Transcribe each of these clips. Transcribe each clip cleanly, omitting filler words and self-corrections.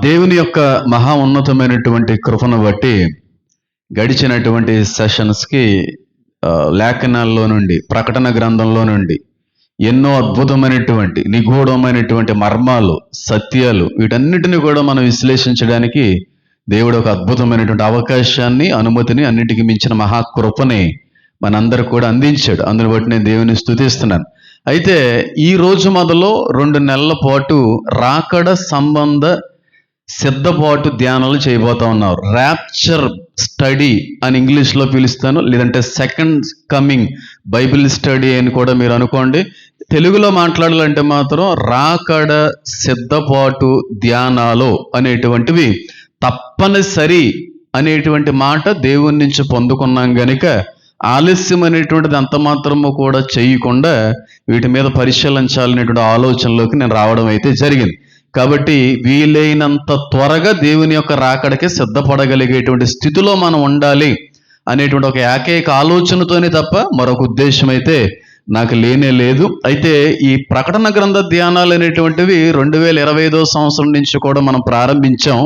దేవుని యొక్క మహా ఉన్నతమైనటువంటి కృపను బట్టి గడిచినటువంటి సెషన్స్కి లేఖనాల్లో నుండి, ప్రకటన గ్రంథంలో నుండి ఎన్నో అద్భుతమైనటువంటి నిగూఢమైనటువంటి మర్మాలు, సత్యాలు వీటన్నిటిని కూడా మనం విశ్లేషించడానికి దేవుడు ఒక అద్భుతమైనటువంటి అవకాశాన్ని, అనుమతిని, అన్నిటికీ మించిన మహాకృపని మనందరూ కూడా అందించాడు. అందుని బట్టి నేను దేవుని స్తుతిస్తున్నాను. అయితే ఈ రోజు మొదలు 2 నెలల పాటు రాకడ సంబంధ సిద్ధపాటు ధ్యానాలు చేయబోతా ఉన్నారు. ర్యాప్చర్ స్టడీ అని ఇంగ్లీష్లో పిలుస్తాను, లేదంటే సెకండ్ కమింగ్ బైబిల్ స్టడీ అని కూడా మీరు అనుకోండి. తెలుగులో మాట్లాడాలంటే మాత్రం రాకడ సిద్ధపాటు ధ్యానాలు అనేటువంటివి తప్పనిసరి అనేటువంటి మాట దేవుని నుంచి పొందుకున్నాం గనుక ఆలస్యం అనేటువంటిది అంత మాత్రము కూడా చేయకుండా వీటి మీద పరిశీలించాలనేటువంటి ఆలోచనలోకి నేను రావడం అయితే జరిగింది. కాబట్టి వీలైనంత త్వరగా దేవుని యొక్క రాకడకి సిద్ధపడగలిగేటువంటి స్థితిలో మనం ఉండాలి అనేటువంటి ఒక ఏకైక ఆలోచనతోనే తప్ప మరొక ఉద్దేశం అయితే నాకు లేనే లేదు. అయితే ఈ ప్రకటన గ్రంథ ధ్యానాలు అనేటువంటివి 2025 సంవత్సరం నుంచి కూడా మనం ప్రారంభించాం.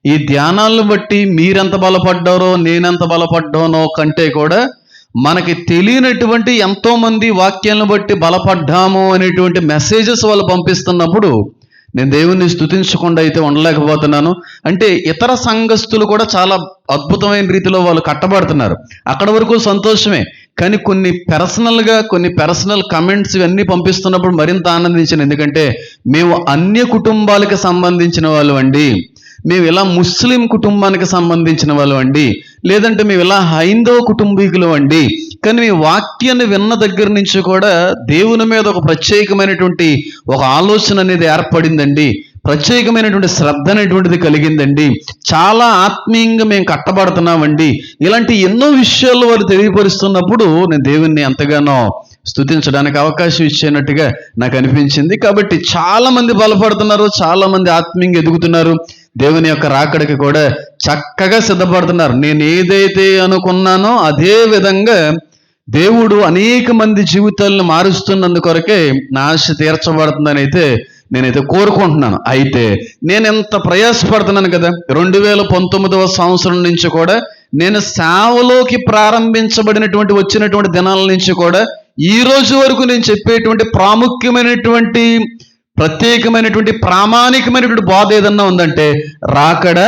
ఈ ధ్యానాలను బట్టి మీరెంత బలపడ్డారో, నేనెంత బలపడ్డానో కంటే కూడా మనకి తెలియనటువంటి ఎంతోమంది వాక్యాలను బట్టి బలపడ్డాము అనేటువంటి మెసేజెస్ వాళ్ళు పంపిస్తున్నప్పుడు నేను దేవుణ్ణి స్తుతించకుండా అయితే ఉండలేకపోతున్నాను. అంటే ఇతర సంఘస్థులు కూడా చాలా అద్భుతమైన రీతిలో వాళ్ళు కట్టబడుతున్నారు, అక్కడ వరకు సంతోషమే. కానీ కొన్ని పర్సనల్ కమెంట్స్ ఇవన్నీ పంపిస్తున్నప్పుడు మరింత ఆనందించాను. ఎందుకంటే మేము అన్య కుటుంబాలకు సంబంధించిన వాళ్ళు అండి, మేము ఇలా ముస్లిం కుటుంబానికి సంబంధించిన వాళ్ళు అండి, లేదంటే మేము ఇలా హైందవ కుటుంబీకులు అండి, కానీ మీ వాక్యాన్ని విన్న దగ్గర నుంచి కూడా దేవుని మీద ఒక ప్రత్యేకమైనటువంటి ఒక ఆలోచన అనేది ఏర్పడిందండి, ప్రత్యేకమైనటువంటి శ్రద్ధ అనేటువంటిది కలిగిందండి, చాలా ఆత్మీయంగా మేము కట్టబడుతున్నామండి, ఇలాంటి ఎన్నో విషయాలు వారు తెలియపరుస్తున్నప్పుడు నేను దేవుణ్ణి ఎంతగానో స్తుతించడానికి అవకాశం ఇచ్చేనట్టుగా నాకు అనిపించింది. కాబట్టి చాలా మంది బలపడుతున్నారు, చాలా మంది ఆత్మీయంగా ఎదుగుతున్నారు, దేవుని యొక్క రాకడికి కూడా చక్కగా సిద్ధపడుతున్నారు. నేను ఏదైతే అనుకున్నానో అదే విధంగా దేవుడు అనేక మంది జీవితాలను మారుస్తున్నందుకొరకే నా ఆశ తీర్చబడుతుందని అయితే నేనైతే కోరుకుంటున్నాను. అయితే నేను ఎంత ప్రయాసపడుతున్నాను కదా, 2019 సంవత్సరం నుంచి కూడా నేను సేవలోకి ప్రారంభించబడినటువంటి వచ్చినటువంటి దినాల నుంచి కూడా ఈ రోజు వరకు నేను చెప్పేటువంటి ప్రాముఖ్యమైనటువంటి ప్రత్యేకమైనటువంటి ప్రామాణికమైనటువంటి బాధ ఏదన్నా ఉందంటే రాకడ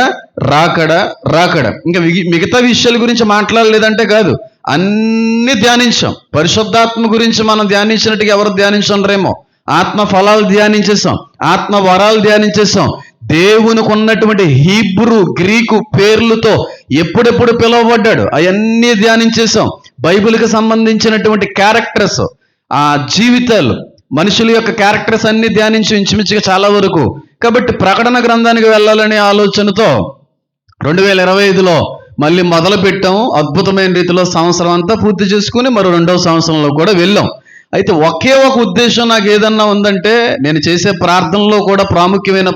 రాకడ రాకడ. ఇంకా మిగతా విషయాల గురించి మాట్లాడలేదంటే కాదు, అన్ని ధ్యానించాం. పరిశుద్ధాత్మ గురించి మనం ధ్యానించినట్టుగా ఎవరు ధ్యానించండ్రేమో, ఆత్మ ఫలాలు ధ్యానించేసాం, ఆత్మ వరాలు ధ్యానించేసాం, దేవునికి ఉన్నటువంటి హీబ్రూ గ్రీకు పేర్లతో ఎప్పుడెప్పుడు పిలువబడ్డాడు అవన్నీ ధ్యానించేసాం. బైబిల్కి సంబంధించినటువంటి క్యారెక్టర్స్, ఆ జీవితాలు, మనుషుల యొక్క క్యారెక్టర్స్ అన్ని ధ్యానించి ఇంచుమించుగా చాలా వరకు. కాబట్టి ప్రకటన గ్రంథానికి వెళ్ళాలనే ఆలోచనతో 2025లో మళ్ళీ మొదలు పెట్టాము. అద్భుతమైన రీతిలో సంవత్సరం అంతా పూర్తి చేసుకుని మరో 2వ సంవత్సరంలో కూడా వెళ్ళాం. అయితే ఒకే ఒక ఉద్దేశం నాకు ఏదన్నా ఉందంటే, నేను చేసే ప్రార్థనలో కూడా ప్రాముఖ్యమైన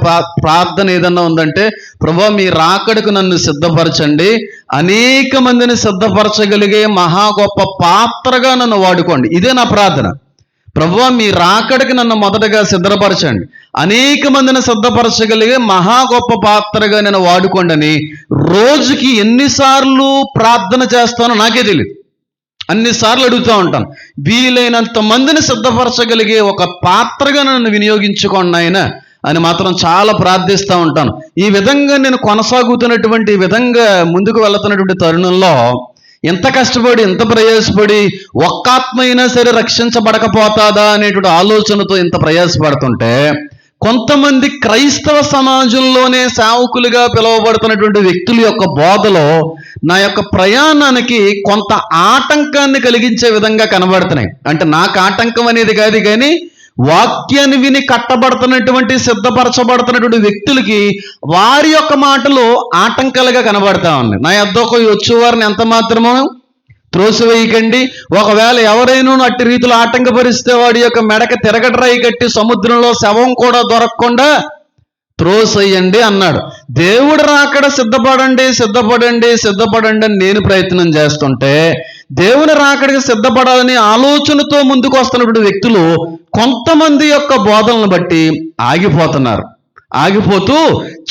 ప్రార్థన ఏదన్నా ఉందంటే, ప్రభువా మీ రాకడకు నన్ను సిద్ధపరచండి, అనేక మందిని సిద్ధపరచగలిగే మహా గొప్ప పాత్రగా నన్ను వాడుకోండి. ఇదే నా ప్రార్థన. ప్రభువా మీ రాకడికి నన్ను మొదటగా సిద్ధపరచండి, అనేక మందిని సిద్ధపరచగలిగే మహా గొప్ప పాత్రగా నేను వాడుకోండి అని రోజుకి ఎన్నిసార్లు ప్రార్థన చేస్తానో నాకే తెలియదు. అన్నిసార్లు అడుగుతూ ఉంటాను, వీలైనంత మందిని సిద్ధపరచగలిగే ఒక పాత్రగా నన్ను వినియోగించుకోండి ఆయన అని మాత్రం చాలా ప్రార్థిస్తూ ఉంటాను. ఈ విధంగా నేను కొనసాగుతున్నటువంటి విధంగా ముందుకు వెళుతున్నటువంటి తరుణంలో ఎంత కష్టపడి, ఎంత ప్రయాసపడి ఒక్క ఆత్మ అయినా సరే రక్షించబడకపోతాదా అనేటువంటి ఆలోచనతో ఇంత ప్రయాసపడుతుంటే, కొంతమంది క్రైస్తవ సమాజంలోనే సేవకులుగా పిలువబడుతున్నటువంటి వ్యక్తుల యొక్క బోధలో నా యొక్క ప్రయాణానికి కొంత ఆటంకాన్ని కలిగించే విధంగా కనబడుతున్నాయి. అంటే నాకు ఆటంకం అనేది కాదు, కానీ వాక్యాన్ని విని కట్టబడుతున్నటువంటి సిద్ధపరచబడుతున్నటువంటి వ్యక్తులకి వారి యొక్క మాటలు ఆటంకాలుగా కనబడతా ఉన్నాయి. నా యొద్దకు వచ్చేవారిని ఎంత మాత్రమో త్రోసివేయకండి, ఒకవేళ ఎవరైనా అట్టి రీతిలో ఆటంకపరిస్తే వాడి యొక్క మెడక తిరగడ్రాయి కట్టి సముద్రంలో శవం కూడా దొరకకుండా త్రోసేయండి అన్నాడు. దేవుడు రాకడ సిద్ధపడండి సిద్ధపడండి సిద్ధపడండి అని నేను ప్రయత్నం చేస్తుంటే, దేవుని రాకడికి సిద్ధపడాలని ఆలోచనతో ముందుకు వస్తున్నటువంటి వ్యక్తులు కొంతమంది యొక్క బోధనలను బట్టి ఆగిపోతున్నారు. ఆగిపోతూ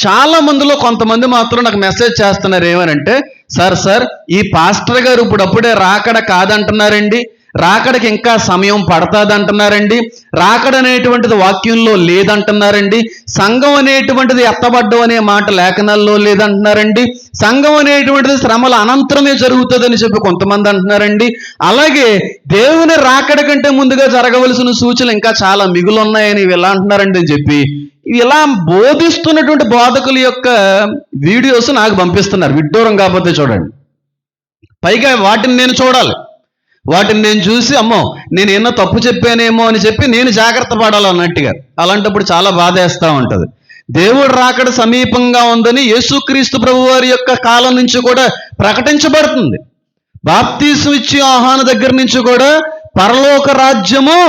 చాలా మందిలో కొంతమంది మాత్రం నాకు మెసేజ్ చేస్తున్నారు ఏమనంటే, సార్ ఈ పాస్టర్ గారు ఇప్పుడప్పుడే రాకడ కాదంటున్నారండి, రాకడకి ఇంకా సమయం పడుతుంది అంటున్నారండి, రాకడ అనేటువంటిది వాక్యంలో లేదంటున్నారండి, సంఘం అనేటువంటిది ఎత్తబడ్డం అనే మాట లేఖనాల్లో లేదంటున్నారండి, సంఘం అనేటువంటిది శ్రమల అనంతరమే జరుగుతుందని చెప్పి కొంతమంది అంటున్నారండి, అలాగే దేవుని రాకడ కంటే ముందుగా జరగవలసిన సూచనలు ఇంకా చాలా మిగులున్నాయని ఇలా అంటున్నారండి అని చెప్పి ఇలా బోధిస్తున్నటువంటి బోధకుల యొక్క వీడియోస్ నాకు పంపిస్తున్నారు. విడ్డూరం కాకపోతే చూడండి. పైగా వాటిని నేను చూడాలి, వాటిని నేను చూసి అమ్మో నేను ఎన్నో తప్పు చెప్పానేమో అని చెప్పి నేను జాగ్రత్త పడాలన్నట్టుగా. అలాంటప్పుడు చాలా బాధేస్తూ ఉంటుంది. దేవుడు రాకడ సమీపంగా ఉందని యేసుక్రీస్తు ప్రభువారి యొక్క కాలం నుంచి కూడా ప్రకటించబడుతుంది. బాప్తీసం ఇచ్చి యోహాను దగ్గర నుంచి కూడా పరలోక రాజ్యము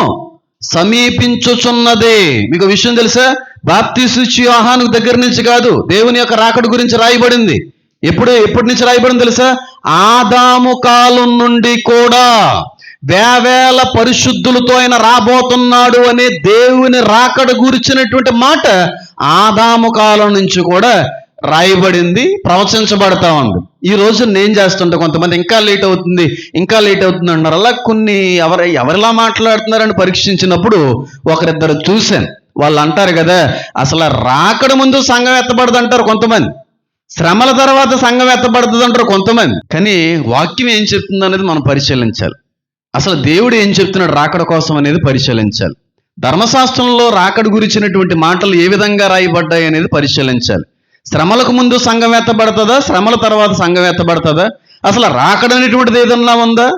సమీపించుచున్నదే. మీకు విషయం తెలుసా? బాప్తీసం ఇచ్చి యోహాను దగ్గర నుంచి కాదు, దేవుని యొక్క రాకడ గురించి రాయబడింది. ఎప్పటి నుంచి రాయబడింది తెలుసా? ఆదాము కాలం నుండి కూడా వేవేల పరిశుద్ధులతో ఆయన రాబోతున్నాడు అనే దేవుని రాకడ గురించినటువంటి మాట ఆదాము కాలం నుంచి కూడా రాయబడింది, ప్రవచించబడతా ఉంది. ఈ రోజు నేను చేస్తుంటే కొంతమంది ఇంకా లేట్ అవుతుంది అంటున్నారు. అలా కొన్ని ఎవరిలా మాట్లాడుతున్నారని పరీక్షించినప్పుడు ఒకరిద్దరు చూశాను. వాళ్ళు అంటారు కదా, అసలు రాకడ ముందు సంఘం ఎత్తబడదు అంటారు కొంతమంది, శ్రమల తర్వాత సంఘం ఎత్తబడుతుంది అంటారు కొంతమంది. కానీ వాక్యం ఏం చెప్తుంది అనేది మనం పరిశీలించాలి. అసలు దేవుడు ఏం చెప్తున్నాడు రాకడ కోసం అనేది పరిశీలించాలి. ధర్మశాస్త్రంలో రాకడ గురించినటువంటి మాటలు ఏ విధంగా రాయబడ్డాయి అనేది పరిశీలించాలి. శ్రమలకు ముందు సంఘం ఎత్తబడుతుందా, శ్రమల తర్వాత సంఘం ఎత్తబడుతుందా, అసలు రాకడ అనేటువంటిది ఏదన్నా ఉందా?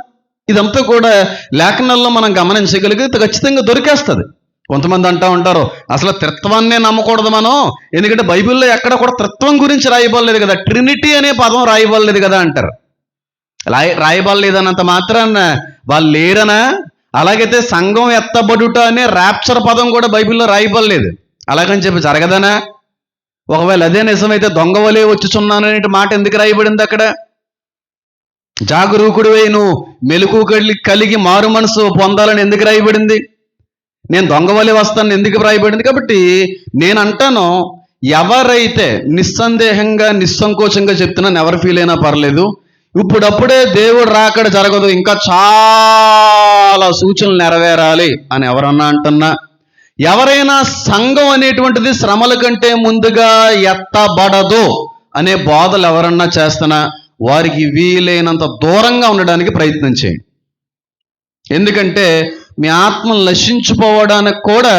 ఇదంతా కూడా లేఖనాల్లో మనం గమనించగలిగితే ఖచ్చితంగా దొరికేస్తుంది. కొంతమంది అంటూ ఉంటారు అసలు త్రిత్వాన్నే నమ్మకూడదు మనం, ఎందుకంటే బైబిల్లో ఎక్కడ కూడా త్రిత్వం గురించి రాయబడలేదు కదా, ట్రినిటీ అనే పదం రాయబడలేదు కదా అంటారు. రాయబడలేదన్నంత మాత్రాన వాళ్ళు లేరనా? అలాగైతే సంఘం ఎత్తబడుట అనే ర్యాప్చర్ పదం కూడా బైబిల్లో రాయబడలేదు, అలాగని చెప్పి జరగదనా? ఒకవేళ అదే నిజమైతే దొంగ వలే వచ్చుచున్నాను అనే మాట ఎందుకు రాయబడింది అక్కడ? జాగరూకుడివై నువ్వు మెలకు కలిగి మారు మనసు పొందాలని ఎందుకు రాయబడింది? నేను దొంగ వలే వస్తాను ఎందుకు రాయబడింది? కాబట్టి నేను అంటాను, ఎవరైతే నిస్సందేహంగా నిస్సంకోచంగా చెప్తున్నాను, ఎవరు ఫీల్ అయినా పర్లేదు, ఇప్పుడప్పుడే దేవుడు రాకడ జరగదు, ఇంకా చాలా సూచనలు నెరవేరాలి అని ఎవరన్నా అంటున్నా, ఎవరైనా సంఘం అనేటువంటిది శ్రమల కంటే ముందుగా ఎత్తబడదు అనే బోధలు ఎవరన్నా చేస్తున్నా వారికి వీలైనంత దూరంగా ఉండడానికి ప్రయత్నం చేయండి. ఎందుకంటే మీ ఆత్మను నశించిపోవడానికి కూడా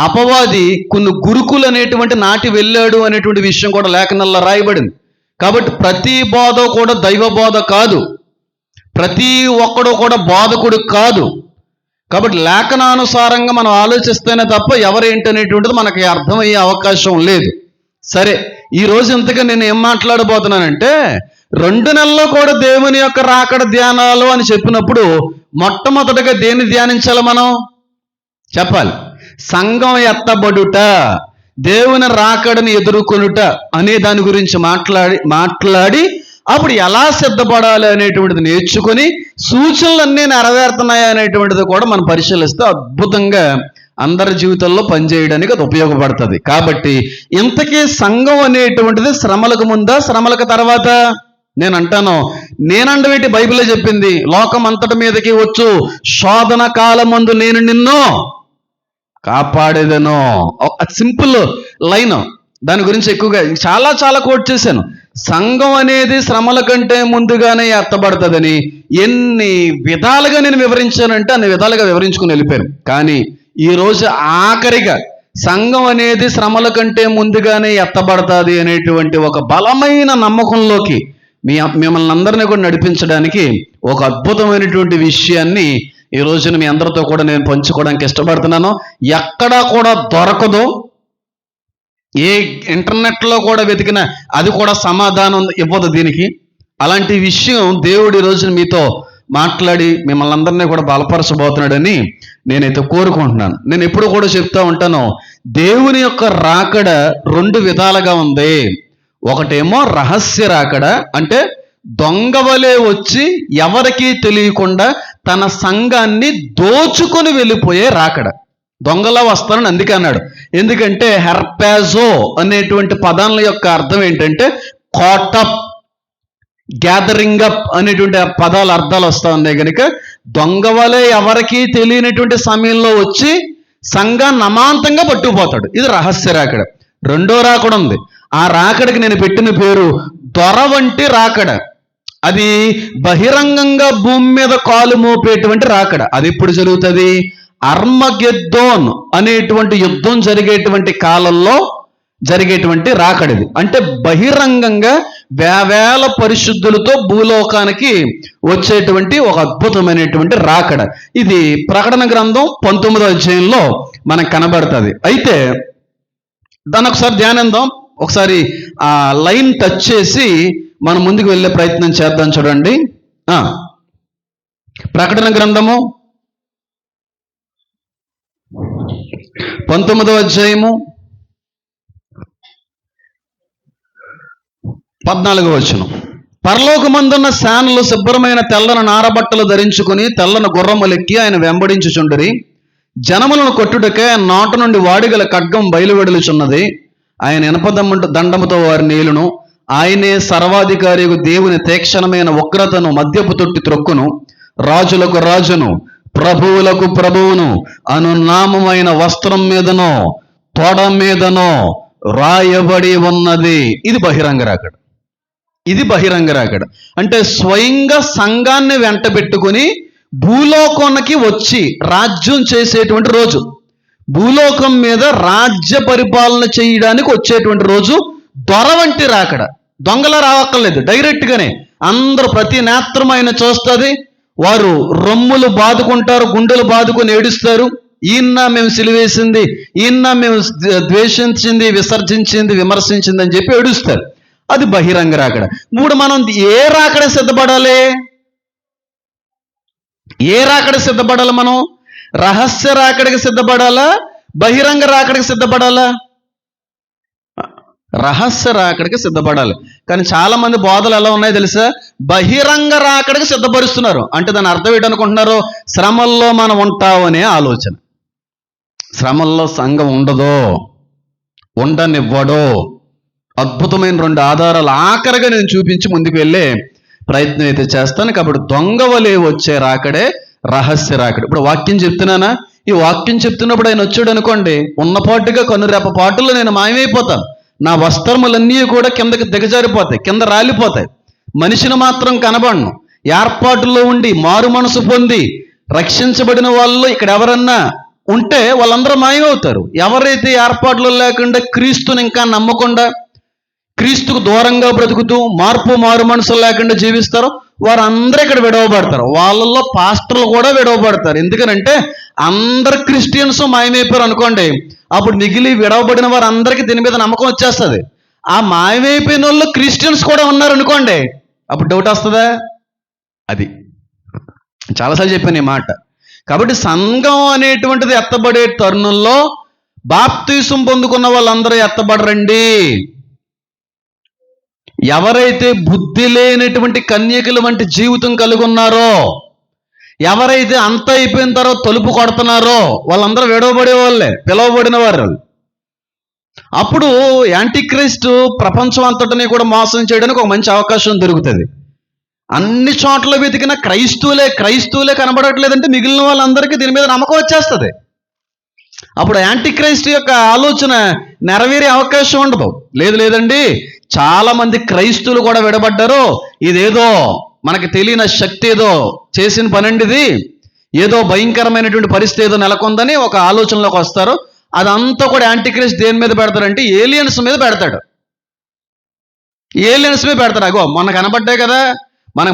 అపవాది కొన్ని గురుకులు అనేటువంటి నాటి వెళ్ళాడు అనేటువంటి విషయం కూడా లేఖనాల్లో రాయబడింది. కాబట్టి ప్రతి బోధ కూడా దైవ బోధ కాదు, ప్రతి ఒక్కడు కూడా బోధకుడు కాదు. కాబట్టి లేఖనానుసారంగా మనం ఆలోచిస్తేనే తప్ప ఎవరేంటనేటువంటిది మనకి అర్థమయ్యే అవకాశం లేదు. సరే, ఈరోజు ఇంతగా నేను ఏం మాట్లాడబోతున్నానంటే, 2 నెలల్లో కూడా దేవుని యొక్క రాకడ ధ్యానాలు అని చెప్పినప్పుడు మొట్టమొదటిగా దేన్ని ధ్యానించాలి మనం? చెప్పాలి. సంఘం ఎత్తబడుట, దేవుని రాకడని ఎదుర్కొనుట అనే దాని గురించి మాట్లాడి అప్పుడు ఎలా సిద్ధపడాలి అనేటువంటిది నేర్చుకొని సూచనలన్నీ నెరవేరుతున్నాయి అనేటువంటిది కూడా మనం పరిశీలిస్తే అద్భుతంగా అందరి జీవితంలో పనిచేయడానికి అది ఉపయోగపడుతుంది. కాబట్టి ఇంతకీ సంఘం అనేటువంటిది శ్రమలకు ముందా, శ్రమలకు తర్వాత? నేను అంటాను, నేనంటే బైబిల్లో చెప్పింది, లోకం అంతటి మీదకి వచ్చు శోధన కాలమందు నేను నిన్ను కాపాడేదను. సింపుల్ లైన్, దాని గురించి ఎక్కువగా చాలా కోట్ చేశాను. సంఘం అనేది శ్రమల కంటే ముందుగానే ఎత్తబడుతుందని ఎన్ని విధాలుగా నేను వివరించానంటే అన్ని విధాలుగా వివరించుకుని వెళ్ళిపోయాను. కానీ ఈరోజు ఆఖరిగా సంఘం అనేది శ్రమల కంటే ముందుగానే ఎత్తబడుతుంది అనేటువంటి ఒక బలమైన నమ్మకంలోకి మిమ్మల్ని అందరినీ కూడా నడిపించడానికి ఒక అద్భుతమైనటువంటి విషయాన్ని ఈ రోజున మీ అందరితో కూడా నేను పంచుకోవడానికి ఇష్టపడుతున్నాను. ఎక్కడా కూడా దొరకదు, ఏ ఇంటర్నెట్లో కూడా వెతికినా అది కూడా సమాధానం ఇవ్వదు దీనికి. అలాంటి విషయం దేవుడు ఈ రోజున మీతో మాట్లాడి మిమ్మల్ని అందరినీ కూడా బలపరచబోతున్నాడని నేనైతే కోరుకుంటున్నాను. నేను ఎప్పుడు కూడా చెప్తా ఉంటాను, దేవుని యొక్క రాకడ 2 విధాలుగా ఉంది. ఒకటేమో రహస్య రాకడ, అంటే దొంగవలే వచ్చి ఎవరికీ తెలియకుండా తన సంఘాన్ని దోచుకొని వెళ్ళిపోయే రాకడ. దొంగలా వస్తానని అందుకే అన్నాడు. ఎందుకంటే హెర్పాజో అనేటువంటి పదాల యొక్క అర్థం ఏంటంటే కాటప్, గ్యాదరింగ్ అప్ అనేటువంటి పదాల అర్థాలు వస్తా ఉన్నాయి కనుక దొంగ వలె ఎవరికీ తెలియనటువంటి సమయంలో వచ్చి సంఘాన్ని అమాంతంగా పట్టుకుపోతాడు. ఇది రహస్య రాకడ. రెండో రాకడ ఉంది. ఆ రాకడకి నేను పెట్టిన పేరు దొర వంటి రాకడ. అది బహిరంగంగా భూమి మీద కాలు మోపేటువంటి రాకడ. అది ఎప్పుడు జరుగుతుంది? అర్మగెద్దోన్ అనేటువంటి యుద్ధం జరిగేటువంటి కాలంలో జరిగేటువంటి రాకడది. అంటే బహిరంగంగా వేవేల పరిశుద్ధులతో భూలోకానికి వచ్చేటువంటి ఒక అద్భుతమైనటువంటి రాకడ. ఇది ప్రకటన గ్రంథం 19వ అధ్యాయంలో మనకు కనబడుతుంది. అయితే దాన్ని ఒకసారి ధ్యానిద్దాం. ఒకసారి ఆ లైన్ టచ్ చేసి మనం ముందుకు వెళ్ళే ప్రయత్నం చేద్దాం. చూడండి, ప్రకటన గ్రంథము 19వ అధ్యాయము 14వ వచనం. పరలోకమందున్న సేనలు శుభ్రమైన తెల్లని నారబట్టలు ధరించుకుని తెల్లని గుర్రములెక్కి ఆయన వెంబడించుచుండిరి. జనములను కొట్టుటకే నోట నుండి వాడిగల ఖడ్గం బయలువెడలుచున్నది. ఆయన దండముతో వారిని ఏలును. ఆయనే సర్వాధికారియగు దేవుని తీక్షణమైన ఉగ్రతను మద్యపు తొట్టి త్రొక్కును. రాజులకు రాజును ప్రభువులకు ప్రభువును అనునామమైన వస్త్రం మీదనో తొడ మీదనో రాయబడి ఉన్నది. ఇది బహిరంగ రాకడ. ఇది బహిరంగ రాకడ. అంటే స్వయంగా సంఘాన్ని వెంట పెట్టుకుని భూలోకానికి వచ్చి రాజ్యం చేసేటువంటి రోజు, భూలోకం మీద రాజ్య పరిపాలన చేయడానికి వచ్చేటువంటి రోజు దొర వంటి రాకడ. దొంగలా రావక్కర్లేదు, డైరెక్ట్గానే అందరూ ప్రతి నేత్రం ఆయన చూస్తుంది. వారు రొమ్ములు బాదుకుంటారు, గుండెలు బాదుకొని ఏడుస్తారు. ఈయన మేము సిలివేసింది, ఈయన మేము ద్వేషించింది, విసర్జించింది, విమర్శించింది అని చెప్పి ఏడుస్తారు. అది బహిరంగ రాకడ. ఇప్పుడు మనం ఏ రాకడ సిద్ధపడాలి? ఏ రాకడ సిద్ధపడాలి? మనం రహస్య రాకడికి సిద్ధపడాలా, బహిరంగ రాకడికి సిద్ధపడాలా? రహస్య రాకడికి సిద్ధపడాలి. కానీ చాలా మంది బోధలు ఎలా ఉన్నాయో తెలుసా? బహిరంగ రాకడికి సిద్ధపరుస్తున్నారు. అంటే దాని అర్థం ఏంటనుకుంటున్నారు? శ్రమల్లో మనం ఉంటామనే ఆలోచన. శ్రమల్లో సంఘం ఉండదో, ఉండనివ్వడో. అద్భుతమైన 2 ఆధారాలు ఆఖరిగా నేను చూపించి ముందుకు వెళ్ళే ప్రయత్నం అయితే చేస్తాను. కాబట్టి దొంగ వలె వచ్చే రాకడే రహస్య రాకడ. ఇప్పుడు వాక్యం చెప్తున్నానా? ఈ వాక్యం చెప్తున్నప్పుడు ఆయన వచ్చాడు అనుకోండి, ఉన్నపాటుగా కనురేప పాటుల్లో నేను మాయమైపోతాను. నా వస్త్రములన్నీ కూడా కిందకి దిగజారిపోతాయి, కింద రాలిపోతాయి. మనిషిని మాత్రం కనబడను. ఏర్పాటులో ఉండి మారు మనసు పొంది రక్షించబడిన వాళ్ళు ఇక్కడ ఎవరన్నా ఉంటే వాళ్ళందరూ మాయమవుతారు. ఎవరైతే ఏర్పాట్లు లేకుండా క్రీస్తుని ఇంకా నమ్మకుండా క్రీస్తుకు దూరంగా బ్రతుకుతూ మారు మనసు లేకుండా జీవిస్తారో వారందరూ ఇక్కడ విడవబడతారు. వాళ్ళల్లో పాస్టర్లు కూడా విడవబడతారు. ఎందుకనంటే అందరు క్రిస్టియన్స్ మాయమైపోయారు అనుకోండి, అప్పుడు మిగిలి విడవబడిన వారందరికీ దీని మీద నమ్మకం వచ్చేస్తుంది. ఆ మాయమైపోయిన వాళ్ళు క్రిస్టియన్స్ కూడా ఉన్నారు అనుకోండి, అప్పుడు డౌట్ వస్తుందా? అది చాలాసార్లు చెప్పాను ఈ మాట. కాబట్టి సంఘం అనేటువంటిది ఎత్తబడే తరుణంలో బాప్తీసం పొందుకున్న వాళ్ళందరూ ఎత్తబడరండి. ఎవరైతే బుద్ధి లేనటువంటి కన్యకల వంటి జీవితం కలిగి ఉన్నారో, ఎవరైతే అంత అయిపోయిన తర్వాత తలుపు కొడుతున్నారో వాళ్ళందరూ విడవబడే వాళ్ళే, పిలువబడిన వారు. అప్పుడు యాంటీక్రైస్ట్ ప్రపంచం అంతటిని కూడా మోసం చేయడానికి ఒక మంచి అవకాశం దొరుకుతుంది. అన్ని చోట్ల వెతికిన క్రైస్తవులే కనబడట్లేదంటే మిగిలిన వాళ్ళందరికీ దీని మీద నమ్మకం వచ్చేస్తుంది. అప్పుడు యాంటీక్రైస్ట్ యొక్క ఆలోచన నెరవేరే అవకాశం ఉండదు. లేదండి, చాలా మంది క్రైస్తువులు కూడా విడబడ్డారు. ఇదేదో మనకి తెలియని శక్తి ఏదో చేసిన పనండి, ఇది ఏదో భయంకరమైనటువంటి పరిస్థితి ఏదో నెలకొందని ఒక ఆలోచనలోకి వస్తారు. అదంతా కూడా యాంటీక్రైస్ట్ దేని మీద పెడతారంటే ఏలియన్స్ మీద పెడతాడు. ఏలియన్స్ మీద పెడతాడు. అగో మొన్న కనబడ్డాయి కదా,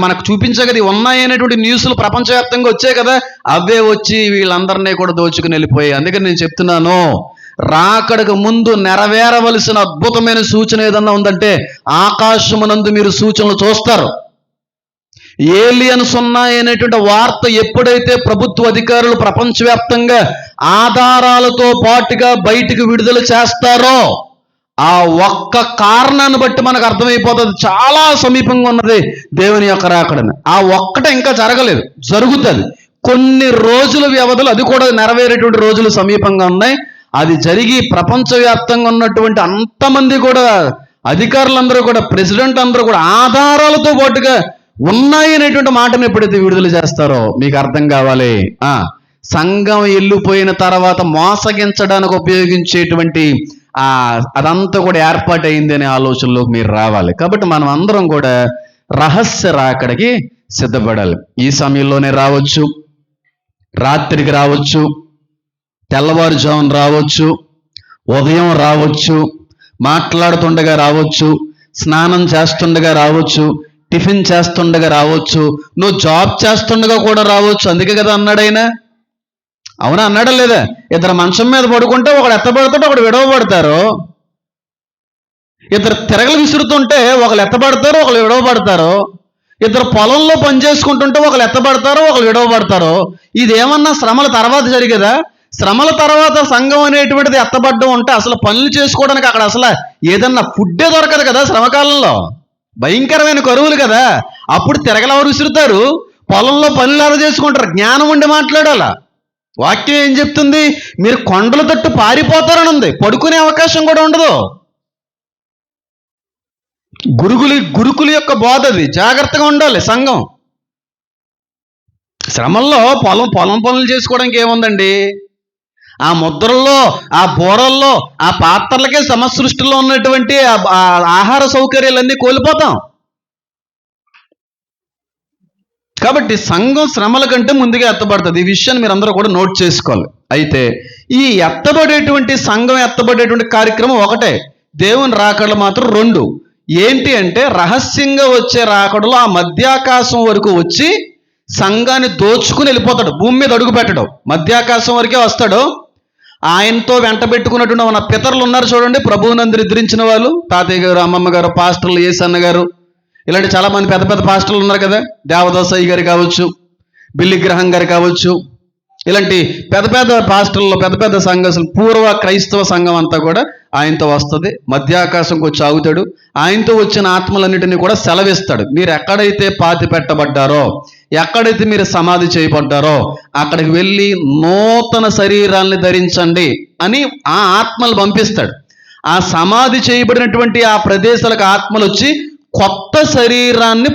మనకు చూపించే కదా, ఉన్నాయనేటువంటి న్యూస్లు ప్రపంచవ్యాప్తంగా వచ్చాయి కదా, అవే వచ్చి వీళ్ళందరినీ కూడా దోచుకుని వెళ్ళిపోయాయి. అందుకని నేను చెప్తున్నాను, రాకడకు ముందు నెరవేరవలసిన అద్భుతమైన సూచన ఏదన్నా ఉందంటే ఆకాశమునందు మీరు సూచనలు చూస్తారు. ఏలియన్స్ ఉన్నాయనేటువంటి వార్త ఎప్పుడైతే ప్రభుత్వ అధికారులు ప్రపంచవ్యాప్తంగా ఆధారాలతో పాటుగా బయటికి విడుదల చేస్తారో ఆ ఒక్క కారణాన్ని బట్టి మనకు అర్థమైపోతుంది చాలా సమీపంగా ఉన్నది దేవుని యొక్క రాకడని. ఆ ఒక్కటే ఇంకా జరగలేదు, జరుగుతుంది. కొన్ని రోజుల వ్యవధిలో, అది కూడా నెరవేరేటువంటి రోజులు సమీపంగా ఉన్నాయి. అది జరిగి ప్రపంచవ్యాప్తంగా ఉన్నటువంటి అంతమంది కూడా, అధికారులందరూ కూడా, ప్రెసిడెంట్ అందరూ కూడా ఆధారాలతో పాటుగా ఉన్నాయి అనేటువంటి మాటను ఎప్పుడైతే విడుదల చేస్తారో మీకు అర్థం కావాలి. సంఘం వెళ్ళిపోయిన తర్వాత మోసగించడానికి ఉపయోగించేటువంటి అదంతా కూడా ఏర్పాటైంది అనే ఆలోచనలోకి మీరు రావాలి. కాబట్టి మనం అందరం కూడా రహస్య రాకడికి సిద్ధపడాలి. ఈ సమయంలోనే రావచ్చు, రాత్రికి రావచ్చు, తెల్లవారుజామున రావచ్చు, ఉదయం రావచ్చు, మాట్లాడుతుండగా రావచ్చు, స్నానం చేస్తుండగా రావచ్చు, టిఫిన్ చేస్తుండగా రావచ్చు, నువ్వు జాబ్ చేస్తుండగా కూడా రావచ్చు. అందుకే కదా అన్నాడు ఆయన. అవునా, అన్నాడా లేదా? ఇద్దరు మంచం మీద పడుకుంటే ఒకడు ఎత్తబడతాడు, ఒకడు విడవబడతారు. ఇద్దరు తిరగలు విసురుతుంటే ఒకళ్ళు ఎత్తబడతారు, ఒకళ్ళు విడవబడతారు. ఇద్దరు పొలంలో పని చేసుకుంటుంటే ఒకళ్ళు ఎత్తబడతారు, ఒకళ్ళు విడవబడతారు. ఇదేమన్నా శ్రమల తర్వాత జరిగేదా? శ్రమల తర్వాత సంఘం అనేటువంటిది ఎత్తబడ్డం ఉంటే అసలు పనులు చేసుకోవడానికి అక్కడ అసలు ఏదన్నా ఫుడ్డే దొరకదు కదా. శ్రమకాలంలో భయంకరమైన కరువులు కదా. అప్పుడు తిరగలెవరు విసురుతారు? పొలంలో పనులు ఎవరు చేసుకుంటారు? జ్ఞానం ఉండి మాట్లాడాలా. వాక్యం ఏం చెప్తుంది? మీరు కొండల తట్టు పారిపోతారని ఉంది. పడుకునే అవకాశం కూడా ఉండదు. గురుకుల యొక్క బోధ అది. జాగ్రత్తగా ఉండాలి సంఘం. శ్రమల్లో పొలం పనులు చేసుకోవడానికి ఏముందండి? ఆ ముద్రల్లో, ఆ బోరల్లో, ఆ పాత్రలకే సమసృష్టిలో ఉన్నటువంటి ఆహార సౌకర్యాలన్నీ కోల్పోతాం. కాబట్టి సంఘం శ్రమల కంటే ముందుగా ఎత్తబడుతుంది. ఈ విషయాన్ని మీరు అందరూ కూడా నోట్ చేసుకోవాలి. అయితే ఈ సంఘం ఎత్తబడేటువంటి కార్యక్రమం ఒకటే, దేవుని రాకడలు మాత్రం రెండు. ఏంటి అంటే, రహస్యంగా వచ్చే రాకడలో ఆ మధ్యాకాశం వరకు వచ్చి సంఘాన్ని దోచుకుని వెళ్ళిపోతాడు. భూమి మీద అడుగు పెట్టడం, మధ్యాకాశం వరకే వస్తాడు. ఆయనతో వెంట పెట్టుకున్నటువంటి మన పితరులు ఉన్నారు చూడండి, ప్రభువునందు నిద్రించిన వాళ్ళు, తాతయ్య గారు, అమ్మమ్మ గారు, పాస్టర్లు, ఏసన్న గారు, ఇలాంటి చాలామంది పెద్ద పెద్ద పాస్టర్లు ఉన్నారు కదా. దేవదాసయ్య గారు కావచ్చు, బిల్లి గ్రహం గారు కావచ్చు, ఇలాంటి పెద్ద పెద్ద పాస్టర్లు, పెద్ద పెద్ద సంఘాలు, పూర్వ క్రైస్తవ సంఘం అంతా కూడా ఆయనతో వస్తుంది. మధ్యాకాశంకి వచ్చి ఆగుతాడు. ఆయనతో వచ్చిన ఆత్మలన్నిటినీ కూడా సెలవిస్తాడు. మీరు ఎక్కడైతే పాతి పెట్టబడ్డారో, ఎక్కడైతే మీరు సమాధి చేయబడ్డారో అక్కడికి వెళ్ళి నూతన శరీరాల్ని ధరించండి అని ఆ ఆత్మలు పంపిస్తాడు. ఆ సమాధి చేయబడినటువంటి ఆ ప్రదేశాలకు ఆత్మలు వచ్చి కొత్త శరీరాన్ని